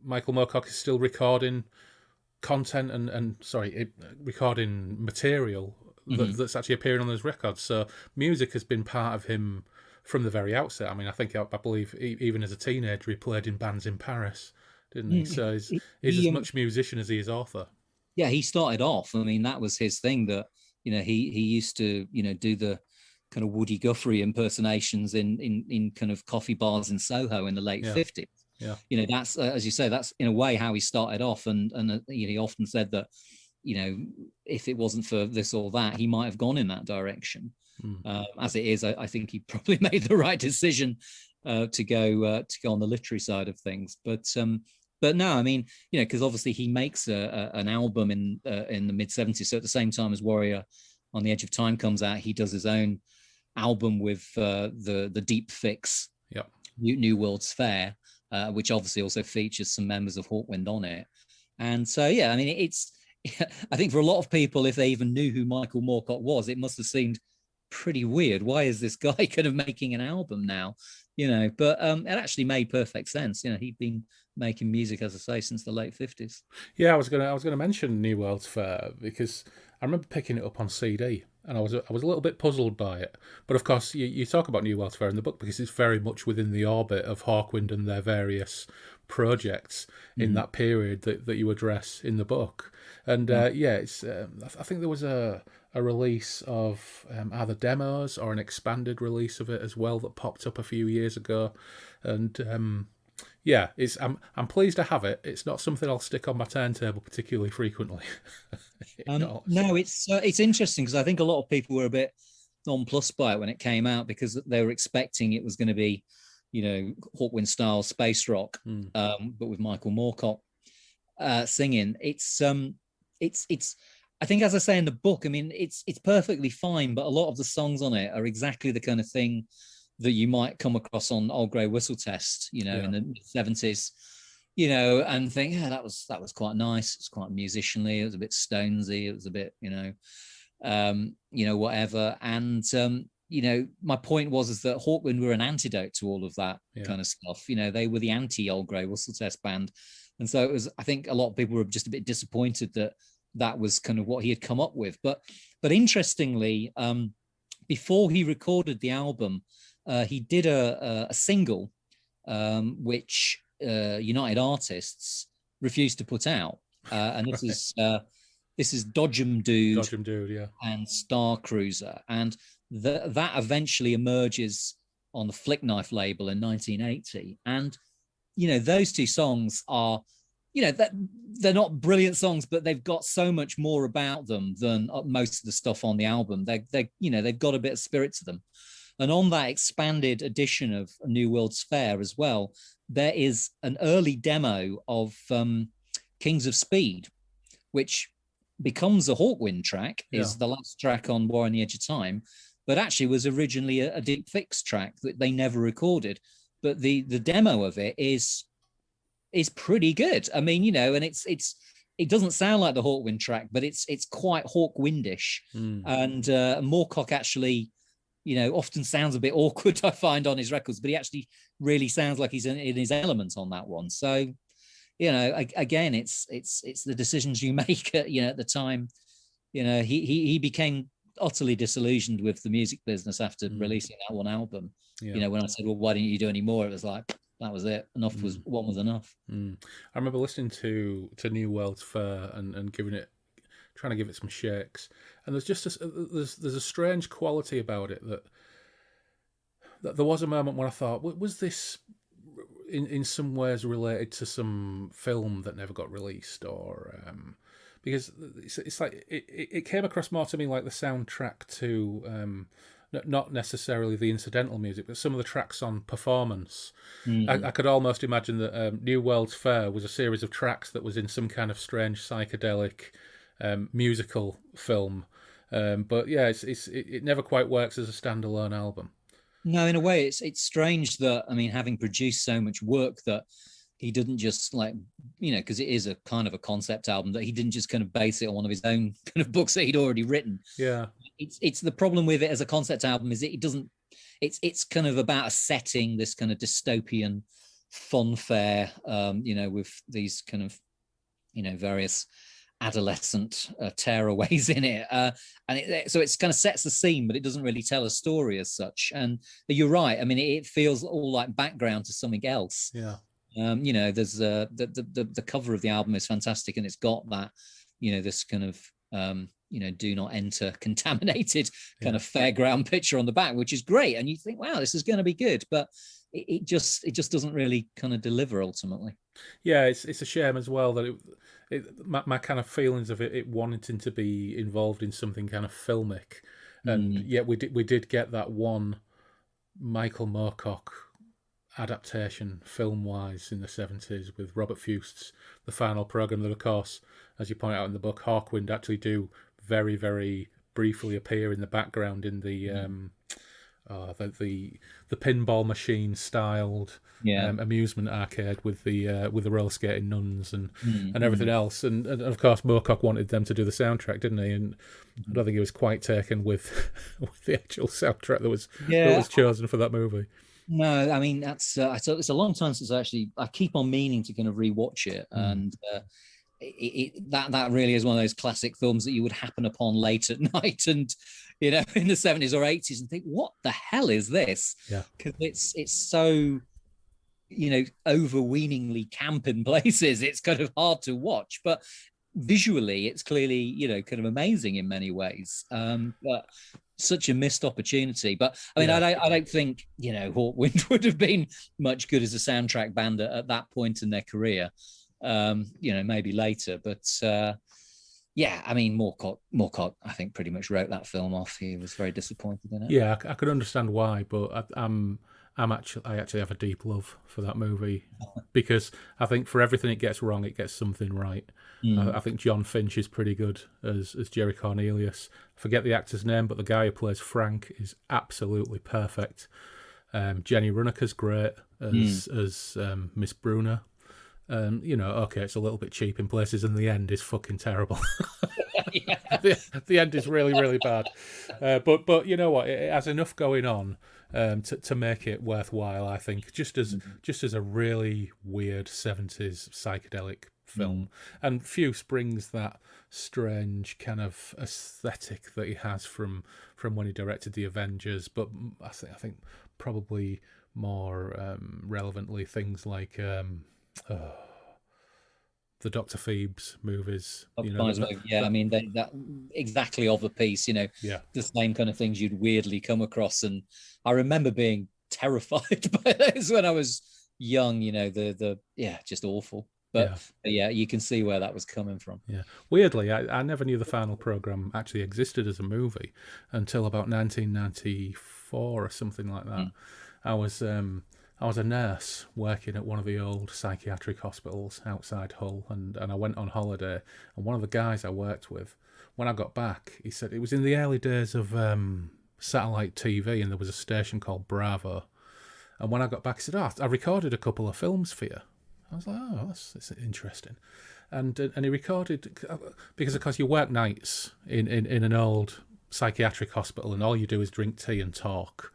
Michael Moorcock is still recording content and recording material that's actually appearing on those records. So music has been part of him from the very outset. I mean, I believe even as a teenager he played in bands in Paris, didn't he? So he's as much musician as he is author. Yeah, he started off, I mean, that was his thing, that, you know, he used to, you know, do the kind of Woody Guthrie impersonations in kind of coffee bars in Soho in the late 50s. Yeah. You know, that's, as you say, that's in a way how he started off. And you know, he often said that, you know, if it wasn't for this or that, he might have gone in that direction. As it is, I think he probably made the right decision to go on the literary side of things. But no, I mean, you know, because obviously he makes an album in the mid 70s. So at the same time as Warrior on the Edge of Time comes out, he does his own album with the Deep Fix New World's Fair, which obviously also features some members of Hawkwind on it. And so, yeah, I mean, it's, I think for a lot of people, if they even knew who Michael Moorcock was, it must have seemed pretty weird. Why is this guy kind of making an album now? You know, but it actually made perfect sense. You know, he'd been making music, as I say, since the late 50s. Yeah, I was gonna mention New World's Fair because I remember picking it up on CD, and I was a little bit puzzled by it. But of course, you talk about New World's Fair in the book because it's very much within the orbit of Hawkwind and their various projects in that period that you address in the book. And it's I think there was a release of either demos or an expanded release of it as well that popped up a few years ago, and I'm pleased to have it. It's not something I'll stick on my turntable particularly frequently. No, it's interesting because I think a lot of people were a bit nonplussed by it when it came out because they were expecting it was going to be, you know, Hawkwind style space rock, but with Michael Moorcock singing. It's I think, as I say in the book, I mean, it's perfectly fine, but a lot of the songs on it are exactly the kind of thing that you might come across on Old Grey Whistle Test, you know, in the 70s, you know, and think, yeah, that was quite nice. It's quite musicianly. It was a bit stonesy. It was a bit, you know, whatever. And my point is that Hawkwind were an antidote to all of that kind of stuff. They were the anti-Old Grey Whistle Test band. And so it was, I think a lot of people were just a bit disappointed that was kind of what he had come up with. But interestingly, before he recorded the album, he did a single, which United Artists refused to put out. And this is Dodgem Dude, and Star Cruiser. And that eventually emerges on the Flick Knife label in 1980. And those two songs are, they're not brilliant songs, but they've got so much more about them than most of the stuff on the album. They've got a bit of spirit to them. And on that expanded edition of New World's Fair as well, there is an early demo of Kings of Speed, which becomes a Hawkwind track, is the last track on War on the Edge of Time, but actually was originally a Deep Fix track that they never recorded. But the demo of it is pretty good. I mean, and it doesn't sound like the Hawkwind track, but it's quite Hawkwindish. And Moorcock actually, often sounds a bit awkward, I find, on his records, but he actually really sounds like he's in his element on that one. So, again, it's the decisions you make at the time. He became utterly disillusioned with the music business after releasing that one album. When I said, well, why didn't you do any more? It was like, that was it. Enough was one was enough. I remember listening to New World's Fair and trying to give it some shakes. And there's just there's a strange quality about it that there was a moment when I thought, was this in some ways related to some film that never got released, or because it's like it came across more to me like the soundtrack to not necessarily the incidental music, but some of the tracks on Performance. I could almost imagine that New World's Fair was a series of tracks that was in some kind of strange psychedelic musical film, but it never quite works as a standalone album. No, in a way, it's strange that, I mean, having produced so much work, that he didn't just because it is a kind of a concept album, that he didn't just kind of base it on one of his own kind of books that he'd already written. Yeah, it's the problem with it as a concept album is it doesn't. It's kind of about a setting, this kind of dystopian funfair, with these kind of various adolescent tearaways in it, so it's kind of sets the scene, but it doesn't really tell a story as such. And you're right, I mean, it feels all like background to something else. There's the cover of the album is fantastic, and it's got that this kind of do not enter contaminated kind of fairground picture on the back, which is great, and you think, wow, this is going to be good, but it just doesn't really kind of deliver ultimately. It's a shame as well that my kind of feelings of it wanting to be involved in something kind of filmic, and yet we did get that one Michael Moorcock adaptation film wise in the 70s with Robert Fust's The Final Programme, that of course, as you point out in the book, Hawkwind actually do very, very briefly appear in the background in the pinball machine styled amusement arcade with the roller skating nuns and everything else, and of course Moorcock wanted them to do the soundtrack, didn't he? And I don't think he was quite taken with the actual soundtrack that was chosen for that movie. No, I mean, that's it's a long time since I keep on meaning to kind of rewatch it, and that really is one of those classic films that you would happen upon late at night, and in the 70s or 80s, and think, what the hell is this? Because it's so overweeningly camp in places. It's kind of hard to watch, but visually it's clearly kind of amazing in many ways. But such a missed opportunity. But I mean, I don't think Hawkwind would have been much good as a soundtrack band at that point in their career. Maybe later, but I mean, Moorcock I think pretty much wrote that film off. He was very disappointed in it. I could understand why, but I actually have a deep love for that movie because I think for everything it gets wrong, it gets something right. I think John Finch is pretty good as Jerry Cornelius. I forget the actor's name, but the guy who plays Frank is absolutely perfect. Jenny Runeker's great as Miss Bruner. It's a little bit cheap in places, and the end is fucking terrible. the end is really, really bad. But you know what? It has enough going on to make it worthwhile. I think just as a really weird 70s psychedelic film, and Fuse brings that strange kind of aesthetic that he has from when he directed the Avengers. But I think probably more relevantly things like the Dr. Phoebes movies. I mean, that exactly of the piece, the same kind of things you'd weirdly come across. And I remember being terrified by those when I was young, just awful. But yeah, you can see where that was coming from. Yeah. Weirdly, I never knew the final program actually existed as a movie until about 1994 or something like that. I was a nurse working at one of the old psychiatric hospitals outside Hull, and I went on holiday. And one of the guys I worked with, when I got back, he said it was in the early days of satellite TV, and there was a station called Bravo. And when I got back, he said, I recorded a couple of films for you. I was like, that's interesting. And he recorded, because of course you work nights in an old psychiatric hospital, and all you do is drink tea and talk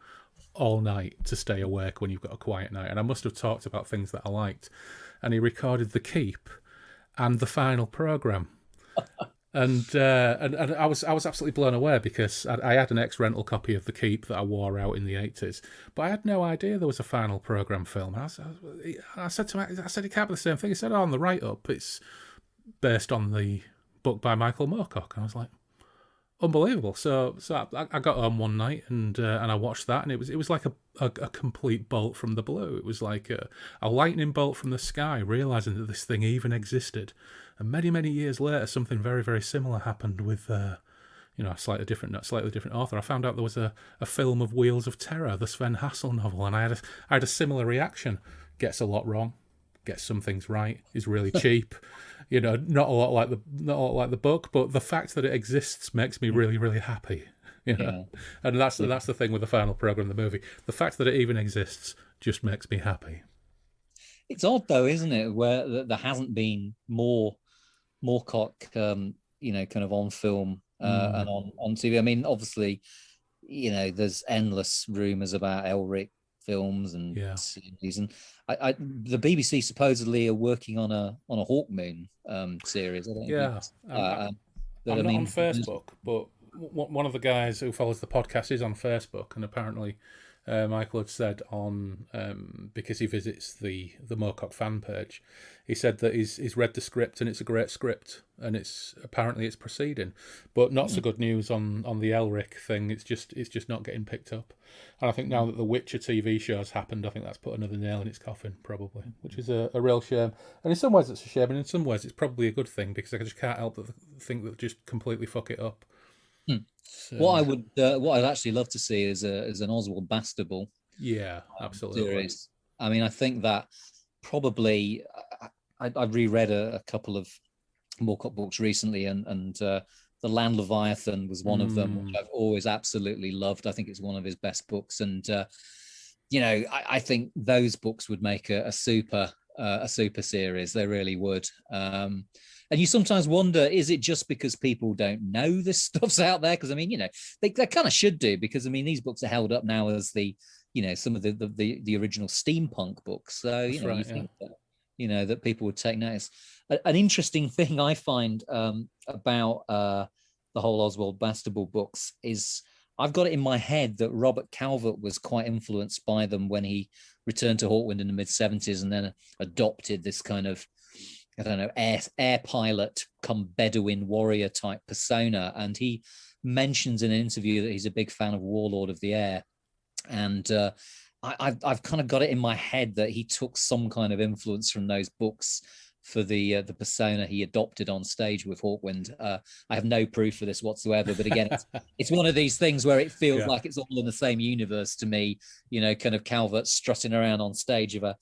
all night to stay awake when you've got a quiet night. And I must have talked about things that I liked. And he recorded The Keep and the final program. And I was absolutely blown away, because I had an ex-rental copy of The Keep that I wore out in the 80s, but I had no idea there was a final program film. I said to him, it can't be the same thing. He said, on the write-up, it's based on the book by Michael Moorcock. And I was like, unbelievable. So I got home one night and I watched that, and it was like a complete bolt from the blue. It was like a lightning bolt from the sky, realising that this thing even existed. And many, many years later, something very, very similar happened with a slightly different author. I found out there was a film of Wheels of Terror, the Sven Hassel novel, and I had a similar reaction. Gets a lot wrong, gets some things right, is really cheap. Not a lot like the book, but the fact that it exists makes me really, really happy. And that's the thing with the final program of the movie. The fact that it even exists just makes me happy. It's odd though, isn't it, where there hasn't been more Moorcock, kind of on film and on TV. I mean, obviously, there's endless rumours about Elric films and series, and the BBC supposedly are working on a Hawkwind series. I'm not on Facebook, but one of the guys who follows the podcast is on Facebook, and apparently Michael had said on because he visits the Moorcock fan page, he said that he's read the script and it's a great script, and it's proceeding, but not so good news on the Elric thing. It's just not getting picked up, and I think now that the Witcher TV show has happened, I think that's put another nail in its coffin, probably, which is a real shame. And in some ways it's a shame, and in some ways it's probably a good thing, because I just can't help but think that just completely fuck it up. So, what I'd actually love to see is an Oswald Bastable. Yeah, absolutely. Series. I mean, I think that probably I've reread a couple of Moorcock books recently, and The Land Leviathan was one of them, which I've always absolutely loved. I think it's one of his best books, and I think those books would make a super series. They really would. And you sometimes wonder, is it just because people don't know this stuff's out there? Because I mean, they kind of should do, because I mean, these books are held up now as some of the original steampunk books. So you think that that people would take notice. An interesting thing I find about the whole Oswald Bastable books is, I've got it in my head that Robert Calvert was quite influenced by them when he returned to Hawkwind in the mid-70s, and then adopted this kind of, I don't know, air pilot come Bedouin warrior type persona. And he mentions in an interview that he's a big fan of Warlord of the Air. And I've kind of got it in my head that he took some kind of influence from those books for the persona he adopted on stage with Hawkwind. I have no proof for this whatsoever, but again, it's one of these things where it feels like it's all in the same universe to me. Kind of Calvert strutting around on stage with a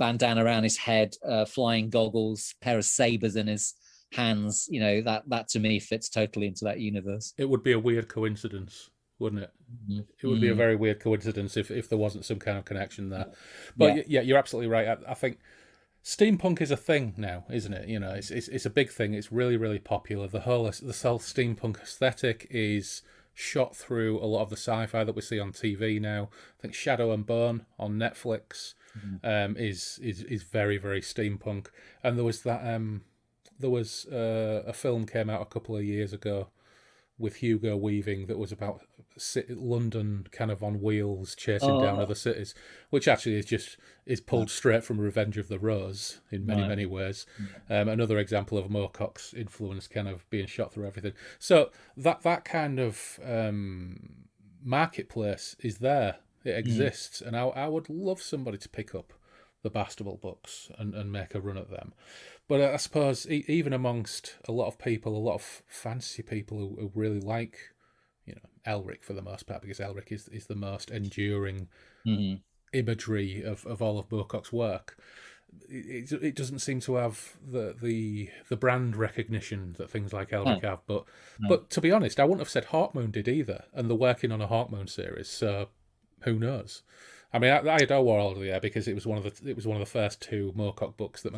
bandana around his head, flying goggles, pair of sabers in his hands. That to me fits totally into that universe. It would be a weird coincidence, wouldn't it? Mm-hmm. It would be a very weird coincidence if there wasn't some kind of connection there. But yeah, you're absolutely right. I think Steampunk is a thing now, isn't it? You know, it's a big thing. It's really, really popular. The whole steampunk aesthetic is shot through a lot of the sci-fi that we see on TV now. I think Shadow and Bone on Netflix is very, very steampunk. And there was a film came out a couple of years ago with Hugo Weaving that was about London kind of on wheels chasing down other cities, which actually is pulled straight from Revenge of the Rose in many ways. Another example of Moorcock's influence kind of being shot through everything. So that kind of marketplace is there. It exists, and I would love somebody to pick up the Bastable books and make a run at them. But I suppose even amongst a lot of people, a lot of fantasy people who really like, you know, Elric for the most part, because Elric is the most enduring imagery of all of Moorcock's work. It doesn't seem to have the brand recognition that things like Elric have. But to be honest, I wouldn't have said Hawkmoon did either, and they're working on a Hawkmoon series, so who knows? I mean, I adore Warlord of the Air because it was one of the first two Moorcock books that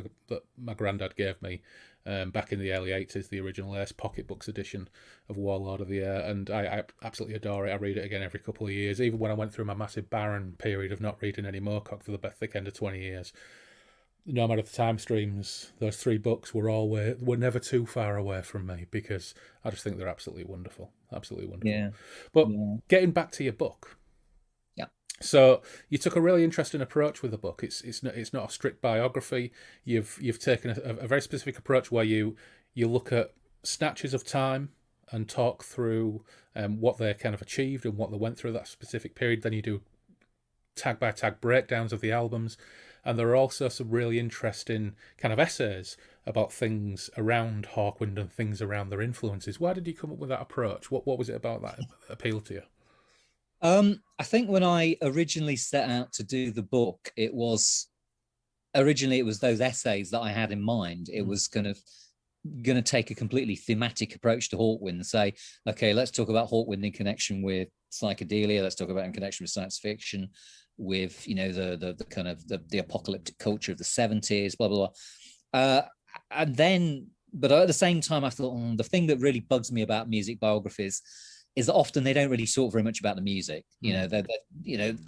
my granddad gave me back in the early 80s, the original Ace Pocket Books edition of Warlord of the Air, and I absolutely adore it. I read it again every couple of years, even when I went through my massive barren period of not reading any Moorcock for the thick end of 20 years. No matter the time streams, those three books were never too far away from me because I just think they're absolutely wonderful. Absolutely wonderful. Yeah. But getting back to your book. So you took a really interesting approach with the book. It's not a strict biography. You've taken a very specific approach where you look at snatches of time and talk through what they kind of achieved and what they went through that specific period. Then you do tag by tag breakdowns of the albums, and there are also some really interesting kind of essays about things around Hawkwind and things around their influences. Why did you come up with that approach? What was it about that appealed to you? I think when I originally set out to do the book, it was those essays that I had in mind. It was kind of going to take a completely thematic approach to Hawkwind and say, okay, let's talk about Hawkwind in connection with psychedelia. Let's talk about it in connection with science fiction, with, you know, the kind of the apocalyptic culture of the 70s, blah, blah, blah. And then, but at the same time, I thought, the thing that really bugs me about music biographies is that often they don't really talk very much about the music. You know, they're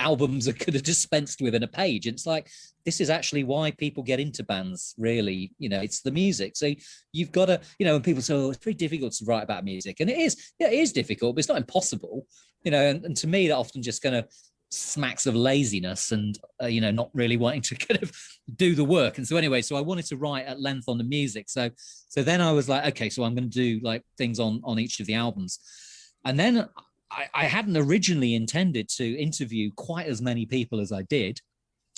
albums are kind of dispensed within a page. And it's like, this is actually why people get into bands, really. You know, it's the music. So you've got to, you know, when people say, it's very difficult to write about music. And it is difficult, but it's not impossible. You know, and to me, that often just kind of smacks of laziness and, you know, not really wanting to kind of do the work. And so anyway, so I wanted to write at length on the music. So then I was like, okay, so I'm going to do like things on each of the albums. And then I hadn't originally intended to interview quite as many people as I did,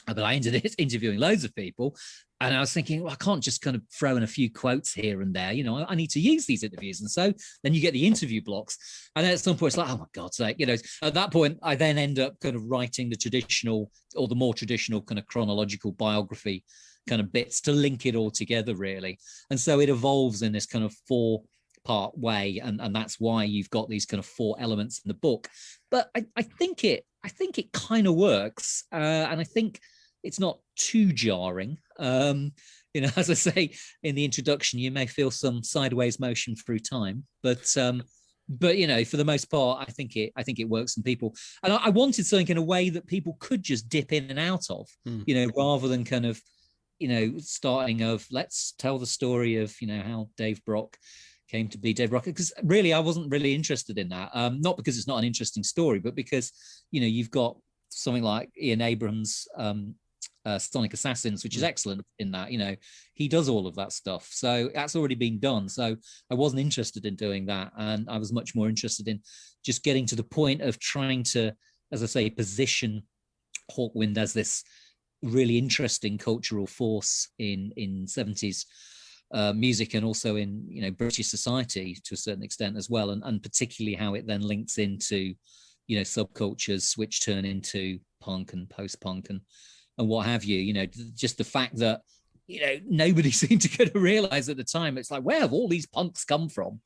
but I ended up interviewing loads of people. And I was thinking, well, I can't just kind of throw in a few quotes here and there. You know, I need to use these interviews. And so then you get the interview blocks. And then at some point, it's like, oh, my God's sake. You know, at that point, I then end up kind of writing the traditional or the more traditional kind of chronological biography kind of bits to link it all together, really. And so it evolves in this kind of four-part way, and that's why you've got these kind of four elements in the book. But I think it kind of works, and I think it's not too jarring. You know, as I say in the introduction, you may feel some sideways motion through time, but you know, for the most part, I think it works, and people. And I wanted something in a way that people could just dip in and out of, you know, rather than kind of, you know, starting of let's tell the story of, you know, how Dave Brock came to be Dave Brock, because really I wasn't really interested in that. Not because it's not an interesting story, but because, you know, you've got something like Ian Abrams' Sonic Assassins, which is excellent in that, you know, he does all of that stuff. So that's already been done. So I wasn't interested in doing that. And I was much more interested in just getting to the point of trying to, as I say, position Hawkwind as this really interesting cultural force in 70s music, and also in, you know, British society to a certain extent as well, and particularly how it then links into, you know, subcultures which turn into punk and post-punk and what have you. You know, just the fact that, you know, nobody seemed to kind of realize at the time, it's like, where have all these punks come from?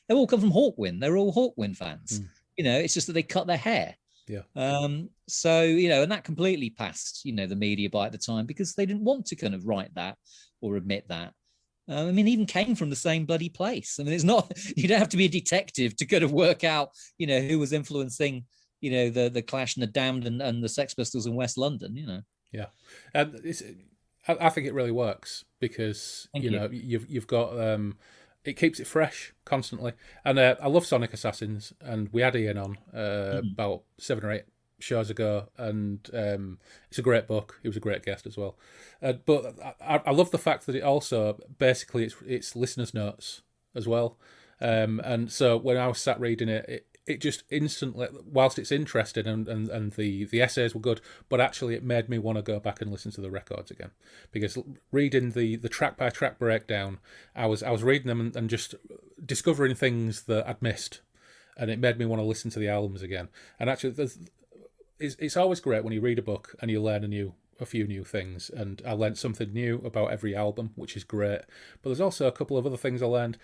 They all come from Hawkwind. They're all Hawkwind fans. You know, it's just that they cut their hair. Yeah. So, and that completely passed, the media by at the time, because they didn't want to kind of write that or admit that. I mean, even came from the same bloody place. I mean, it's not, you don't have to be a detective to kind of work out, who was influencing, the Clash and the Damned and the Sex Pistols in West London. Yeah. And I think it really works because, Thank you. you've got, it keeps it fresh constantly. And I love Sonic Assassins, and we had Ian on about 7 or 8 shows ago, and it's a great book. He was a great guest as well. But I love the fact that it also basically it's listeners' notes as well. And so when I was sat reading it just instantly, whilst it's interesting and the essays were good, but actually it made me want to go back and listen to the records again, because reading the track by track breakdown, I was reading them and just discovering things that I'd missed, and it made me want to listen to the albums again. And actually, it's always great when you read a book and you learn a few new things, and I learned something new about every album, which is great. But there's also a couple of other things I learned,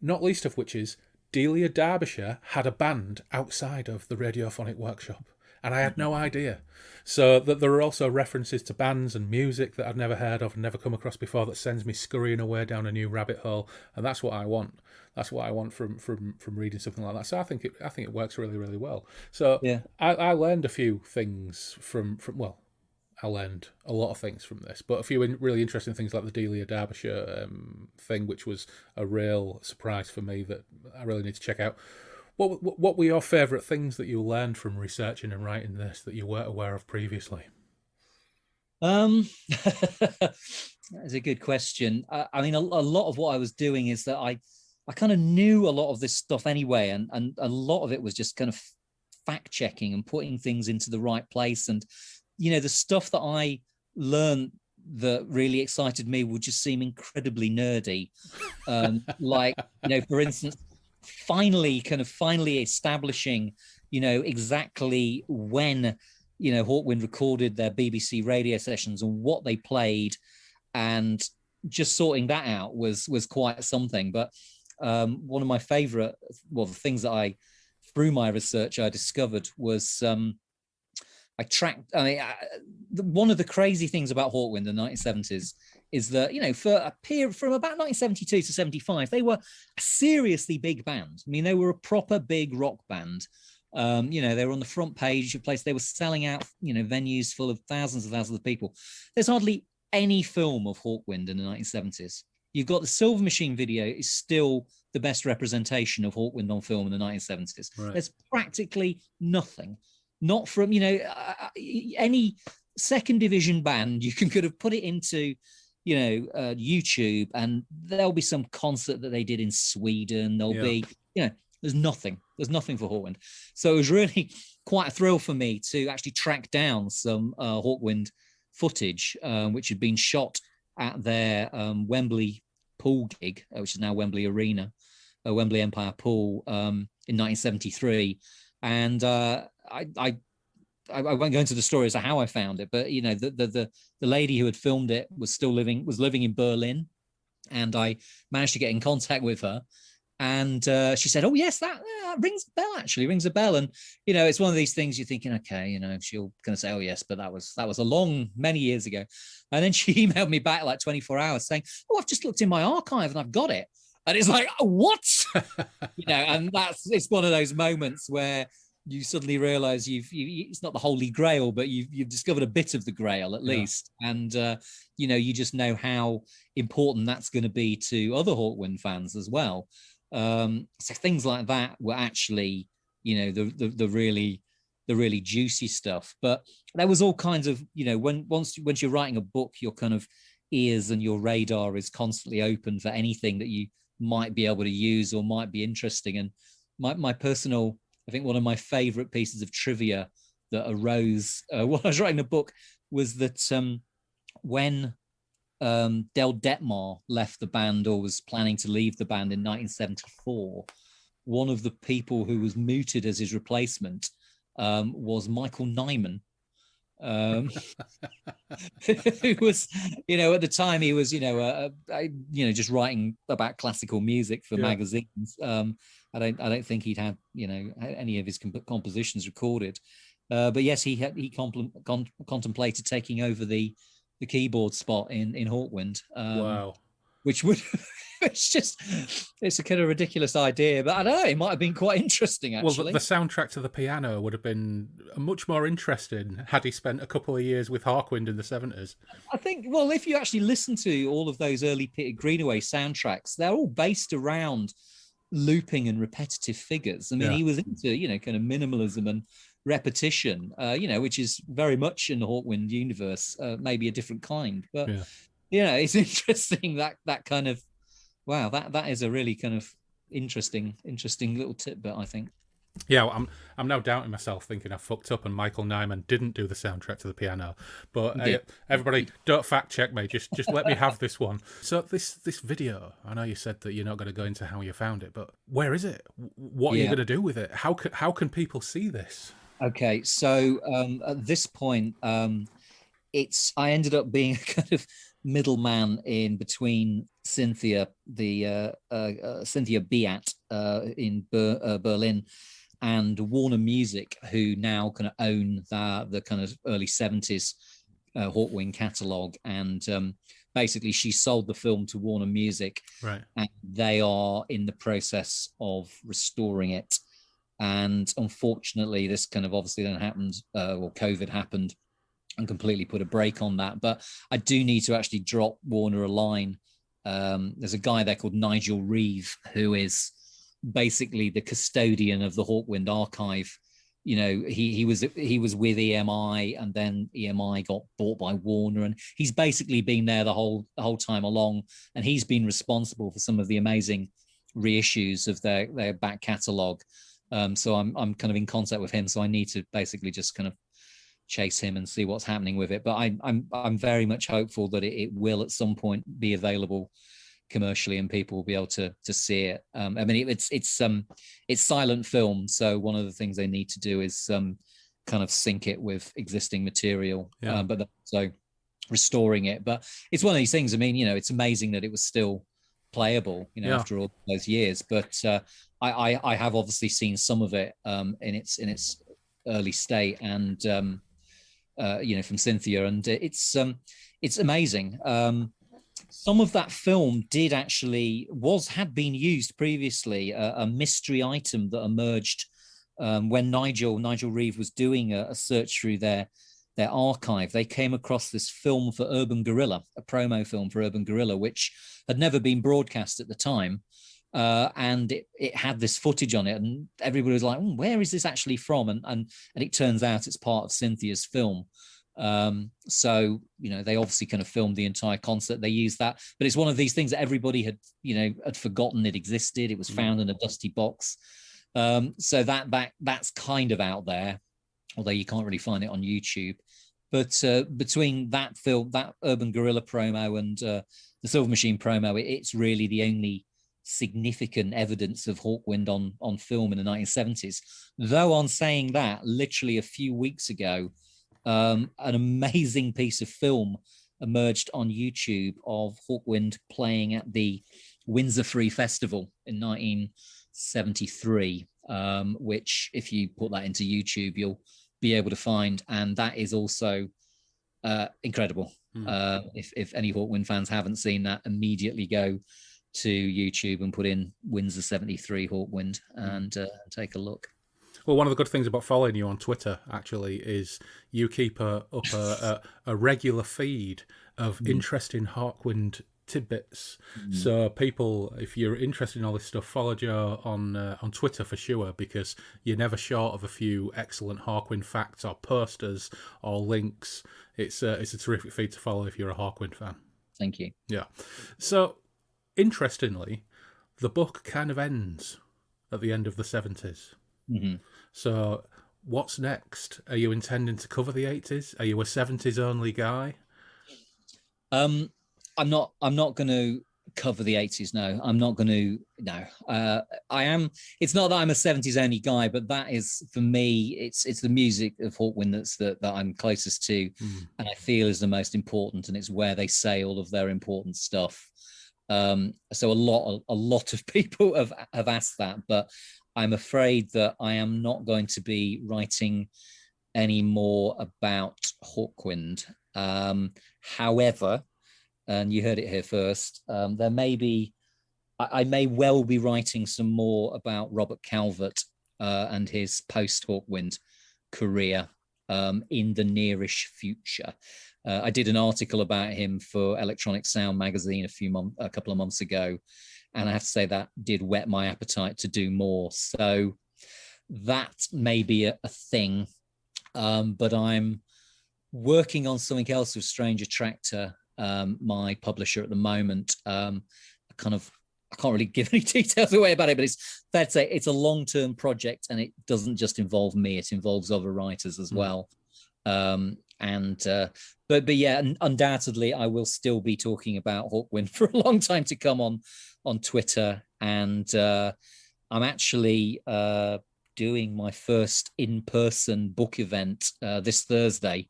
not least of which is Delia, Derbyshire had a band outside of the Radiophonic Workshop, and I had no idea. So that there are also references to bands and music that I'd never heard of and never come across before, that sends me scurrying away down a new rabbit hole, and that's what I want. That's what I want from reading something like that. So I think it works really, really well. So yeah. I learned a few things from I learned a lot of things from this, but a few really interesting things like the Delia Derbyshire thing, which was a real surprise for me that I really need to check out. What were your favourite things that you learned from researching and writing this that you weren't aware of previously? That's a good question. I mean, a lot of what I was doing is that I kind of knew a lot of this stuff anyway, and a lot of it was just kind of fact checking and putting things into the right place. And the stuff that I learned that really excited me would just seem incredibly nerdy. Like, for instance, finally establishing, exactly when, Hawkwind recorded their BBC radio sessions and what they played, and just sorting that out was quite something. But one of my favorite, the things that through my research I discovered was, one of the crazy things about Hawkwind in the 1970s is that, for a period from about 1972 to 75, they were a seriously big band. I mean, they were a proper big rock band. They were on the front page of place. They were selling out, venues full of thousands of people. There's hardly any film of Hawkwind in the 1970s. You've got the Silver Machine video is still the best representation of Hawkwind on film in the 1970s. Right. There's practically nothing. Not from, any second division band. You can kind of put it into, YouTube, and there'll be some concert that they did in Sweden. There'll be, there's nothing. There's nothing for Hawkwind. So it was really quite a thrill for me to actually track down some Hawkwind footage, which had been shot at their Wembley pool gig, which is now Wembley Arena, Wembley Empire Pool, in 1973. And I won't go into the story as to how I found it, but the lady who had filmed it was living in Berlin, and I managed to get in contact with her, and she said, "Oh yes, that rings a bell. Actually, rings a bell." And it's one of these things you're thinking, okay, she'll kind of say, "Oh yes," but that was many years ago. And then she emailed me back like 24 hours saying, "Oh, I've just looked in my archive and I've got it." And it's like, oh, what? And it's one of those moments where you suddenly realize it's not the holy grail, but you've discovered a bit of the grail at least. And, you just know how important that's going to be to other Hawkwind fans as well. So things like that were actually, the really juicy stuff. But there was all kinds of, once you're writing a book, your kind of ears and your radar is constantly open for anything that you might be able to use or might be interesting. And my personal, I think one of my favorite pieces of trivia that arose while I was writing the book was that when Del Detmar left the band, or was planning to leave the band in 1974, one of the people who was mooted as his replacement was Michael Nyman. Who was, at the time he was, just writing about classical music for magazines. I don't think he'd had, any of his compositions recorded. But yes, he contemplated taking over the keyboard spot in Hawkwind. Wow. Which would it's a kind of ridiculous idea, but I don't know, it might have been quite interesting actually. Well, the soundtrack to the piano would have been much more interesting had he spent a couple of years with Hawkwind in the 70s. I think, well, if you actually listen to all of those early Peter Greenaway soundtracks, they're all based around looping and repetitive figures. I mean, he was into, kind of minimalism and repetition, which is very much in the Hawkwind universe, maybe a different kind, but it's interesting that kind of, wow, that is a really kind of interesting little tidbit, I think. Yeah, well, I'm now doubting myself, thinking I fucked up and Michael Nyman didn't do the soundtrack to the piano. But everybody, don't fact check me. Just let me have this one. So this video, I know you said that you're not going to go into how you found it, but where is it? What are you going to do with it? How can people see this? Okay, so at this point, I ended up being a kind of middleman in between Cynthia Beat in Berlin and Warner Music, who now kind of own the kind of early 70s Hawkwind catalogue. And basically she sold the film to Warner Music, right? And they are in the process of restoring it. And unfortunately, this kind of obviously then happened, or COVID happened and completely put a break on that. But I do need to actually drop Warner a line. There's a guy there called Nigel Reeve, who is basically the custodian of the Hawkwind archive. He was with EMI, and then EMI got bought by Warner, and he's basically been there the whole time along, and he's been responsible for some of the amazing reissues of their back catalogue. So I'm kind of in contact with him, so I need to basically just kind of chase him and see what's happening with it. But I'm very much hopeful that it will at some point be available commercially and people will be able to see it. I mean, it's silent film, so one of the things they need to do is kind of sync it with existing material, but so restoring it. But it's one of these things. I mean, it's amazing that it was still playable, after all those years. But I have obviously seen some of it in its early state, and from Cynthia, and it's amazing. Some of that film had been used previously, a mystery item that emerged when Nigel Reeve was doing a search through their archive. They came across this film for Urban Guerrilla, a promo film for Urban Guerrilla, which had never been broadcast at the time. And it had this footage on it, and everybody was like, where is this actually from? And it turns out it's part of Cynthia's film. So they obviously kind of filmed the entire concert. They used that, but it's one of these things that everybody had forgotten it existed. It was found in a dusty box. So that's kind of out there, although you can't really find it on YouTube. But between that film, that Urban Guerrilla promo, and the Silver Machine promo, it's really the only significant evidence of Hawkwind on film in the 1970s. Though on saying that, literally a few weeks ago, an amazing piece of film emerged on YouTube of Hawkwind playing at the Windsor Free Festival in 1973, which if you put that into YouTube, you'll be able to find. And that is also incredible. If any Hawkwind fans haven't seen that, immediately go to YouTube and put in Windsor 73 Hawkwind and take a look. Well, one of the good things about following you on Twitter, actually, is you keep up a regular feed of interesting Hawkwind tidbits. So people, if you're interested in all this stuff, follow Joe on Twitter for sure, because you're never short of a few excellent Hawkwind facts or posters or links. It's a terrific feed to follow if you're a Hawkwind fan. Thank you. Yeah. So, interestingly, the book kind of ends at the end of the 70s. So what's next? Are you intending to cover the 80s? Are you a 70s only guy? I'm not going to cover the 80s. No, I'm not going to. No, I am. It's not that I'm a 70s only guy, but that is, for me, it's the music of Hawkwind that I'm closest to, and I feel is the most important, and it's where they say all of their important stuff. So a lot of people have asked that, but I'm afraid that I am not going to be writing any more about Hawkwind. However, and you heard it here first, there may be, I may well be writing some more about Robert Calvert and his post-Hawkwind career in the nearish future. I did an article about him for Electronic Sound magazine a couple of months ago, and I have to say that did whet my appetite to do more. So that may be a thing, but I'm working on something else with Strange Attractor, my publisher at the moment. I can't really give any details away about it, but it's fair to say it's a long-term project, and it doesn't just involve me; it involves other writers as well. But yeah, undoubtedly, I will still be talking about Hawkwind for a long time to come on Twitter, and I'm actually doing my first in-person book event this Thursday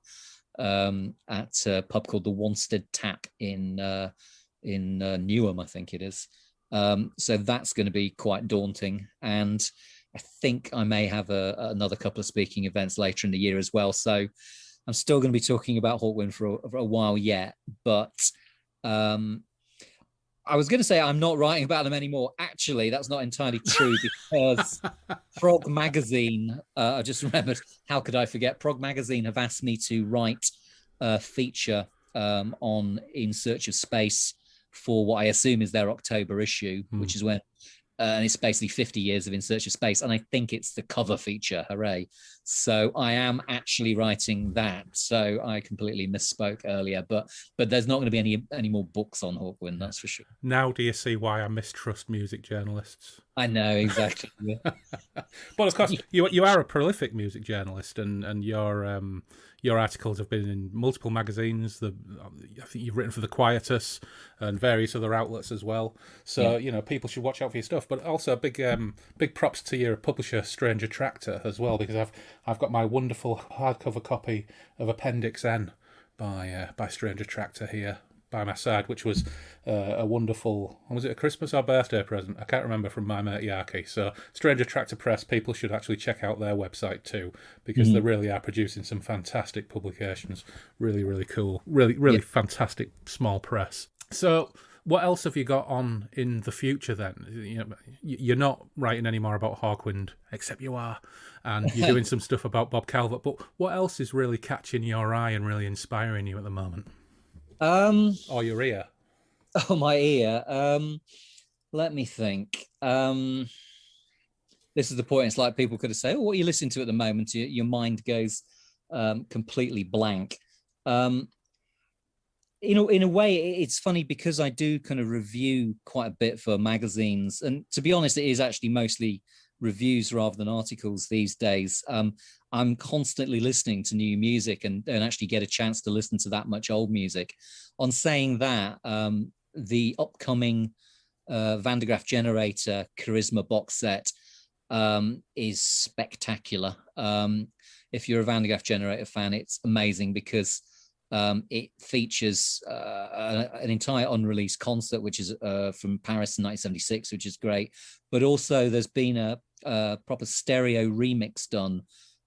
at a pub called the Wanstead Tap in Newham, I think it is. So that's going to be quite daunting, and I think I may have another couple of speaking events later in the year as well. So I'm still going to be talking about Hawkwind for a while yet, but I was going to say I'm not writing about them anymore. Actually, that's not entirely true, because Prog Magazine, I just remembered, how could I forget? Prog Magazine have asked me to write a feature on In Search of Space for what I assume is their October issue, which is when, and it's basically 50 years of In Search of Space, and I think it's the cover feature. Hooray. So I am actually writing that. So I completely misspoke earlier, but there's not going to be any more books on Hawkwind, that's for sure. Now do you see why I mistrust music journalists? I know, exactly. But of course, you are a prolific music journalist, and your articles have been in multiple magazines. I think you've written for The Quietus and various other outlets as well. So people should watch out for your stuff. But also big props to your publisher, Strange Attractor, as well, because I've got my wonderful hardcover copy of Appendix N by Strange Attractor here by my side, which was a wonderful, was it a Christmas or birthday present? I can't remember, from my mate Yarky. So Strange Attractor Press, people should actually check out their website too, because they really are producing some fantastic publications. Really, really cool. Really fantastic small press. So what else have you got on in the future then? You're not writing any more about Hawkwind, except you are, and you're doing some stuff about Bob Calvert. But what else is really catching your eye and really inspiring you at the moment? Or your ear? Oh, my ear. Let me think. This is the point. It's like people could have said, "Oh, what are you listening to at the moment?" Your mind goes completely blank. In a way, it's funny because I do kind of review quite a bit for magazines, and to be honest, it is actually mostly reviews rather than articles these days. I'm constantly listening to new music and actually get a chance to listen to that much old music. On saying that, the upcoming Van de Graaff Generator Charisma box set is spectacular. If you're a Van de Graaff Generator fan, it's amazing because it features an entire unreleased concert, which is from Paris in 1976, which is great. But also there's been a proper stereo remix done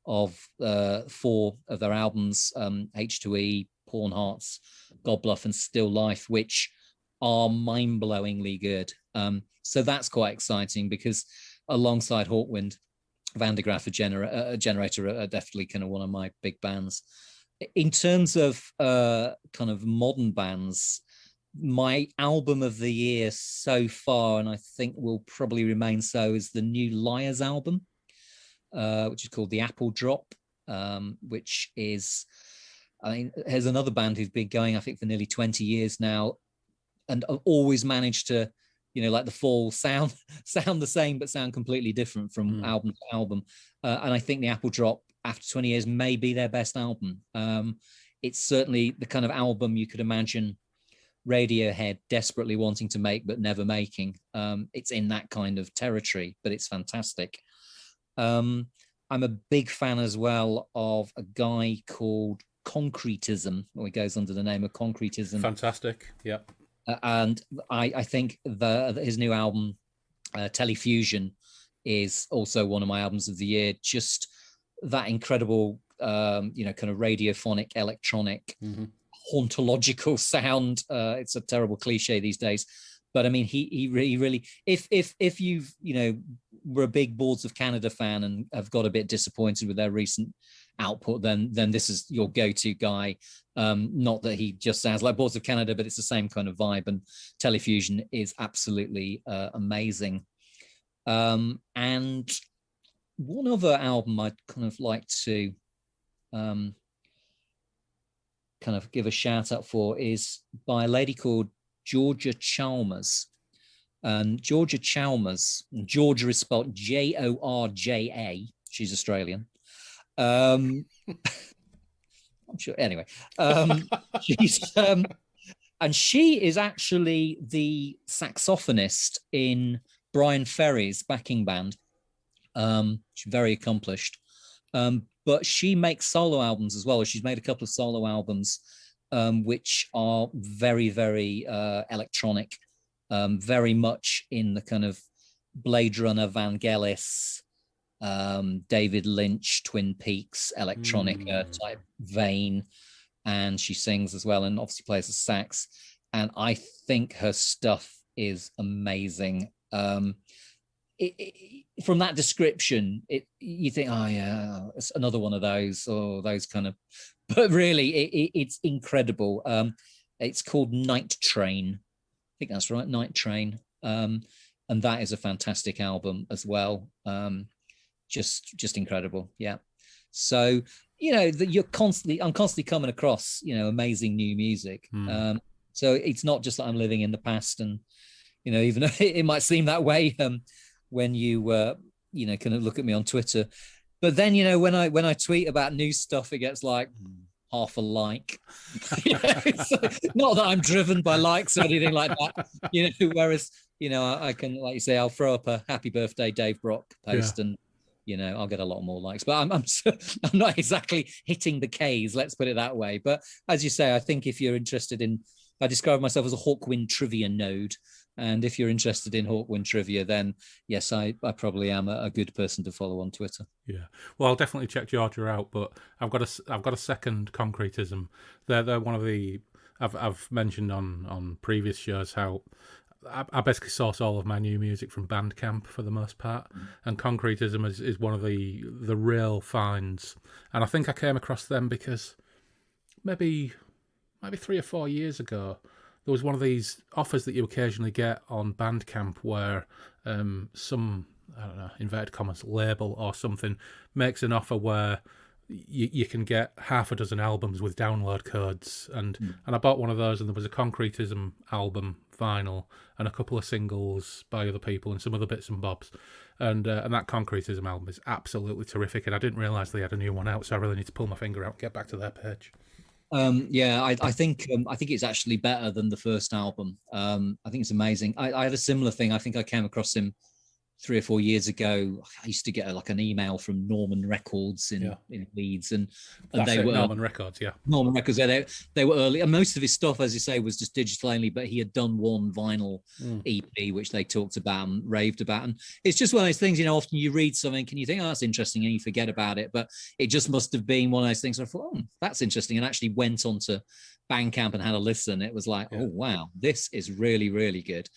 of 4 of their albums, H2E, Porn Hearts, God Bluff, and Still Life, which are mind-blowingly good. So that's quite exciting because alongside Hawkwind, Van de Graaff Generator are definitely kind of one of my big bands. In terms of kind of modern bands, my album of the year so far, and I think will probably remain so, is the new Liars album, which is called The Apple Drop, which is, there's another band who's been going, I think, for nearly 20 years now, and have always managed to, like the Fall, sound the same, but sound completely different from album to album. And I think The Apple Drop, after 20 years, may be their best album. It's certainly the kind of album you could imagine Radiohead desperately wanting to make but never making. It's in that kind of territory, but it's fantastic. I'm a big fan as well of a guy called Concretism, or he goes under the name of Concretism. Fantastic, yeah. And I think his new album, Telefusion, is also one of my albums of the year. Just that incredible kind of radiophonic, electronic, hauntological sound. It's a terrible cliche these days, but I mean, he really, if you've, were a big Boards of Canada fan and have got a bit disappointed with their recent output, then this is your go-to guy. Not that he just sounds like Boards of Canada, but it's the same kind of vibe, and Telefusion is absolutely amazing. And one other album I'd kind of like to kind of give a shout out for is by a lady called Georgia Chalmers. And Georgia Chalmers, Georgia is spelled Georja. She's Australian. I'm sure. Anyway, she's and she is actually the saxophonist in Brian Ferry's backing band. She's very accomplished, but she makes solo albums as well. She's made a couple of solo albums, which are very, very electronic, very much in the kind of Blade Runner, Vangelis, David Lynch, Twin Peaks, electronica type vein. And she sings as well, and obviously plays the sax. And I think her stuff is amazing. From that description, you think, oh yeah, it's another one of those, or those kind of, but really it's incredible. It's called Night Train. I think that's right, Night Train. And that is a fantastic album as well. Just incredible. Yeah. So, I'm constantly coming across, amazing new music. So it's not just that I'm living in the past, and, even though it might seem that way, when you kind of look at me on Twitter, but then when I tweet about new stuff, it gets like half a like. Not that I'm driven by likes or anything like that, whereas I can, like you say, I'll throw up a happy birthday Dave Brock post, and I'll get a lot more likes, but I'm not exactly hitting the K's, let's put it that way. But as you say, I think if you're interested in, I describe myself as a Hawkwind trivia node. And if you're interested in Hawkwind trivia, then yes, I probably am a good person to follow on Twitter. Yeah, well, I'll definitely check Georgia out. But I've got a second Concretism. They're one of the I've mentioned on previous shows how I basically source all of my new music from Bandcamp for the most part, and Concretism is one of the real finds. And I think I came across them because maybe 3 or 4 years ago, there was one of these offers that you occasionally get on Bandcamp where some, I don't know, inverted commas, label or something makes an offer where you can get half a dozen albums with download codes. And I bought one of those, and there was a Concretism album vinyl and a couple of singles by other people and some other bits and bobs. And that Concretism album is absolutely terrific. And I didn't realise they had a new one out, so I really need to pull my finger out and get back to their page. I think it's actually better than the first album. I think it's amazing. I had a similar thing. I think I came across him 3 or 4 years ago. I used to get an email from Norman Records in Leeds, and they were Norman Records. Yeah, Norman Records. They were early, and most of his stuff, as you say, was just digital only. But he had done one vinyl EP, which they talked about and raved about. And it's just one of those things. Often you read something and you think, oh, that's interesting, and you forget about it. But it just must have been one of those things where I thought, oh, that's interesting, and actually went onto Bandcamp and had a listen. It was like, oh wow, this is really, really good.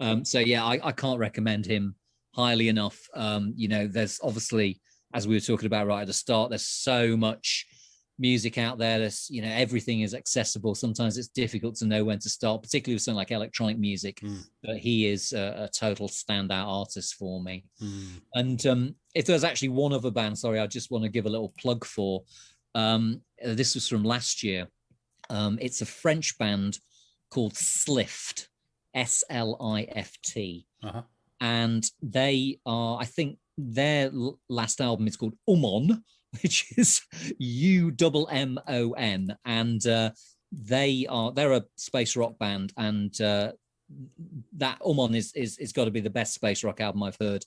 I can't recommend him highly enough. There's obviously, as we were talking about right at the start, there's so much music out there. There's, everything is accessible. Sometimes it's difficult to know when to start, particularly with something like electronic music. But he is a total standout artist for me. And if there's actually one other band, sorry, I just want to give a little plug for. This was from last year. It's a French band called Slift, Slift. And they are, I think their last album is called Ummon, which is Ummon. And they're a space rock band. And that Ummon is got to be the best space rock album I've heard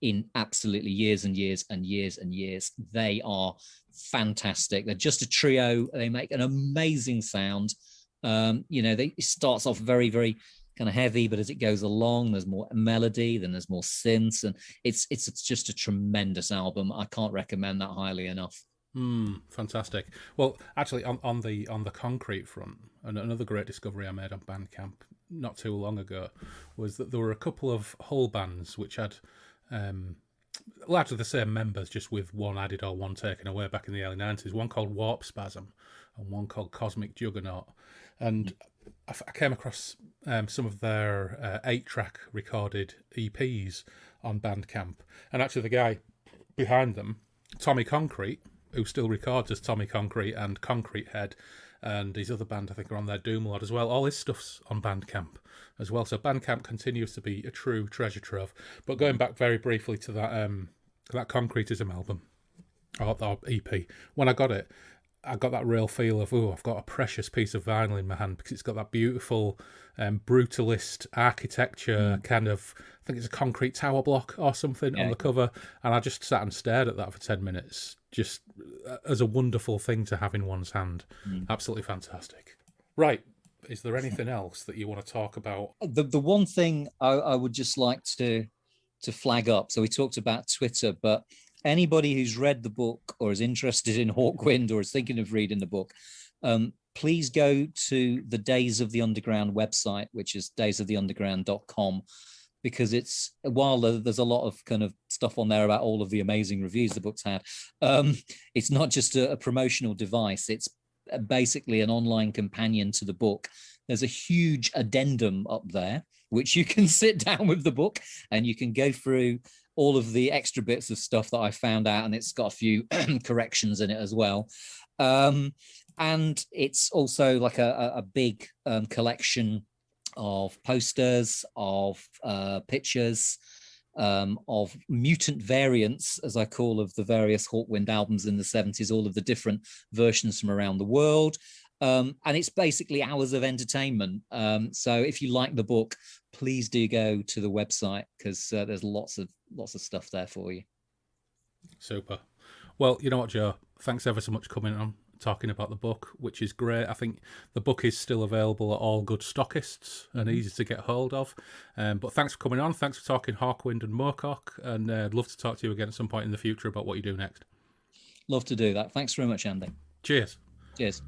in absolutely years and years and years and years. They are fantastic. They're just a trio. They make an amazing sound. It starts off very, very kind of heavy, but as it goes along, there's more melody, then there's more synths, and it's just a tremendous album. I can't recommend that highly enough. Fantastic. Well, actually, on the concrete front, and another great discovery I made on Bandcamp not too long ago was that there were a couple of whole bands which had largely the same members, just with one added or one taken away back in the early 90s. One called Warp Spasm and one called Cosmic Juggernaut. And I came across some of their 8-track recorded EPs on Bandcamp. And actually the guy behind them, Tommy Concrete, who still records as Tommy Concrete and Concrete Head, and his other band, I think, are on their Doomlord as well. All his stuff's on Bandcamp as well. So Bandcamp continues to be a true treasure trove. But going back very briefly to that Concretism album, or EP, when I got it, I got that real feel of, I've got a precious piece of vinyl in my hand, because it's got that beautiful brutalist architecture, kind of, I think it's a concrete tower block or something on the cover, and I just sat and stared at that for 10 minutes, just as a wonderful thing to have in one's hand. Absolutely fantastic. Right, is there anything else that you want to talk about? The one thing I would just like to flag up, so we talked about Twitter, but anybody who's read the book or is interested in Hawkwind or is thinking of reading the book, please go to the Days of the Underground website, which is daysoftheunderground.com, because it's, while there's a lot of kind of stuff on there about all of the amazing reviews the book's had, it's not just a promotional device. It's basically an online companion to the book. There's a huge addendum up there, which you can sit down with the book and you can go through all of the extra bits of stuff that I found out, and it's got a few corrections in it as well. And it's also like a big collection of posters, of pictures, of mutant variants, as I call, of the various Hawkwind albums in the 70s, all of the different versions from around the world. And it's basically hours of entertainment. So if you like the book, please do go to the website, because there's lots of stuff there for you. Super. Well, you know what, Joe? Thanks ever so much for coming on, talking about the book, which is great. I think the book is still available at all good stockists and easy to get hold of. But thanks for coming on. Thanks for talking Hawkwind and Moorcock, and I'd love to talk to you again at some point in the future about what you do next. Love to do that. Thanks very much, Andy. Cheers. Cheers.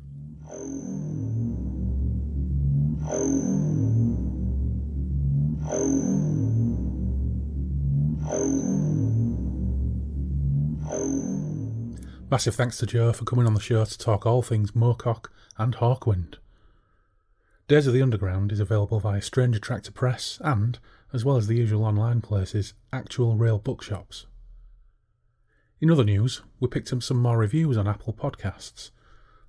Massive thanks to Joe for coming on the show to talk all things Moorcock and Hawkwind. Days of the Underground is available via Stranger Tractor Press and, as well as the usual online places, actual real bookshops. In other news, we picked up some more reviews on Apple Podcasts.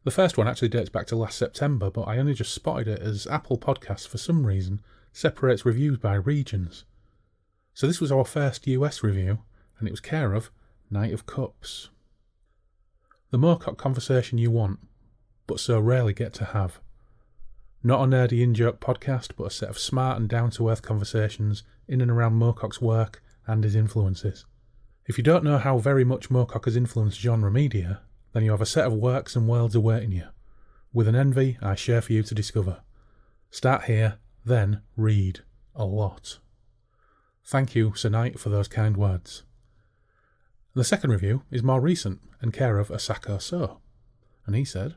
The first one actually dates back to last September, but I only just spotted it as Apple Podcasts, for some reason, separates reviews by regions. So this was our first US review, and it was care of Knight of Cups. The Moorcock conversation you want, but so rarely get to have. Not a nerdy in-joke podcast, but a set of smart and down-to-earth conversations in and around Moorcock's work and his influences. If you don't know how very much Moorcock has influenced genre media, then you have a set of works and worlds awaiting you, with an envy I share for you to discover. Start here, then read a lot. Thank you, Sir Knight, for those kind words. The second review is more recent and care of Asako So, and he said,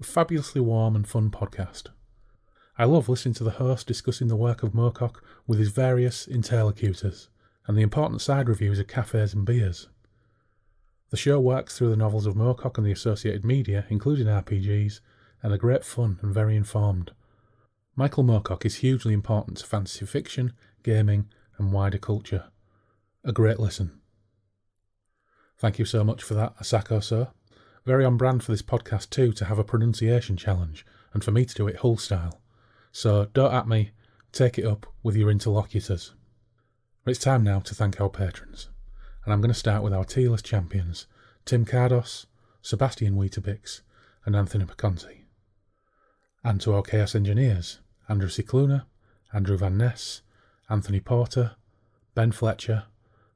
"A fabulously warm and fun podcast. I love listening to the host discussing the work of Moorcock with his various interlocutors and the important side reviews of cafes and beers. The show works through the novels of Moorcock and the associated media, including RPGs, and are great fun and very informed. Michael Moorcock is hugely important to fantasy fiction, gaming, and wider culture. A great listen." Thank you so much for that, Asako So. Very on brand for this podcast too, to have a pronunciation challenge, and for me to do it Hull style. So don't at me, take it up with your interlocutors. But it's time now to thank our patrons. And I'm going to start with our tier-list champions, Tim Cardos, Sebastian Weetabix, and Anthony Piconti. And to our Chaos Engineers, Andrew Cicluna, Andrew Van Ness, Anthony Porter, Ben Fletcher,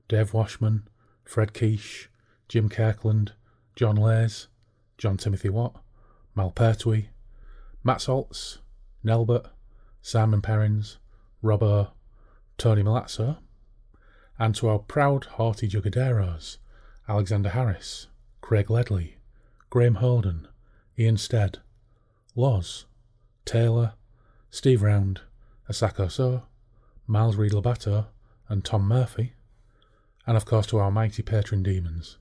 Dave Washman, Fred Quiche, Jim Kirkland, John Lays, John Timothy Watt, Mal Pertwee, Matt Saltz, Nelbert, Simon Perrins, Robbo, Tony Malazzo, and to our proud haughty Jugaderos, Alexander Harris, Craig Ledley, Graham Holden, Ian Stead, Loz, Taylor, Steve Round, Asako So, Miles Reed-Labato and Tom Murphy, and of course to our mighty patron demons,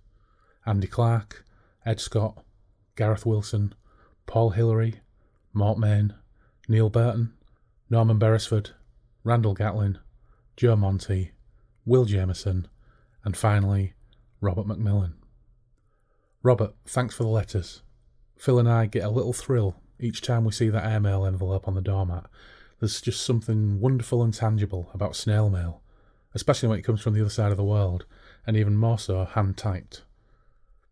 Andy Clark, Ed Scott, Gareth Wilson, Paul Hillary, Mort Main, Neil Burton, Norman Beresford, Randall Gatlin, Joe Monty, Will Jameson, and finally, Robert McMillan. Robert, thanks for the letters. Phil and I get a little thrill each time we see that airmail envelope on the doormat. There's just something wonderful and tangible about snail mail, especially when it comes from the other side of the world, and even more so hand-typed.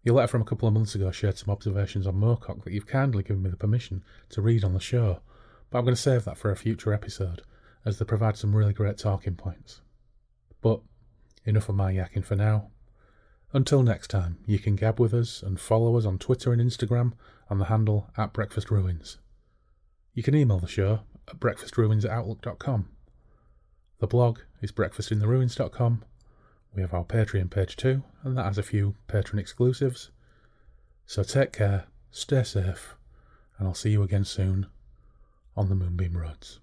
Your letter from a couple of months ago shared some observations on Moorcock that you've kindly given me the permission to read on the show, but I'm going to save that for a future episode, as they provide some really great talking points. But enough of my yakking for now. Until next time, you can gab with us and follow us on Twitter and Instagram on the handle @BreakfastRuins. You can email the show at breakfastruins@outlook.com. The blog is breakfastintheruins.com. We have our Patreon page too, and that has a few patron exclusives. So take care, stay safe, and I'll see you again soon on the Moonbeam Roads.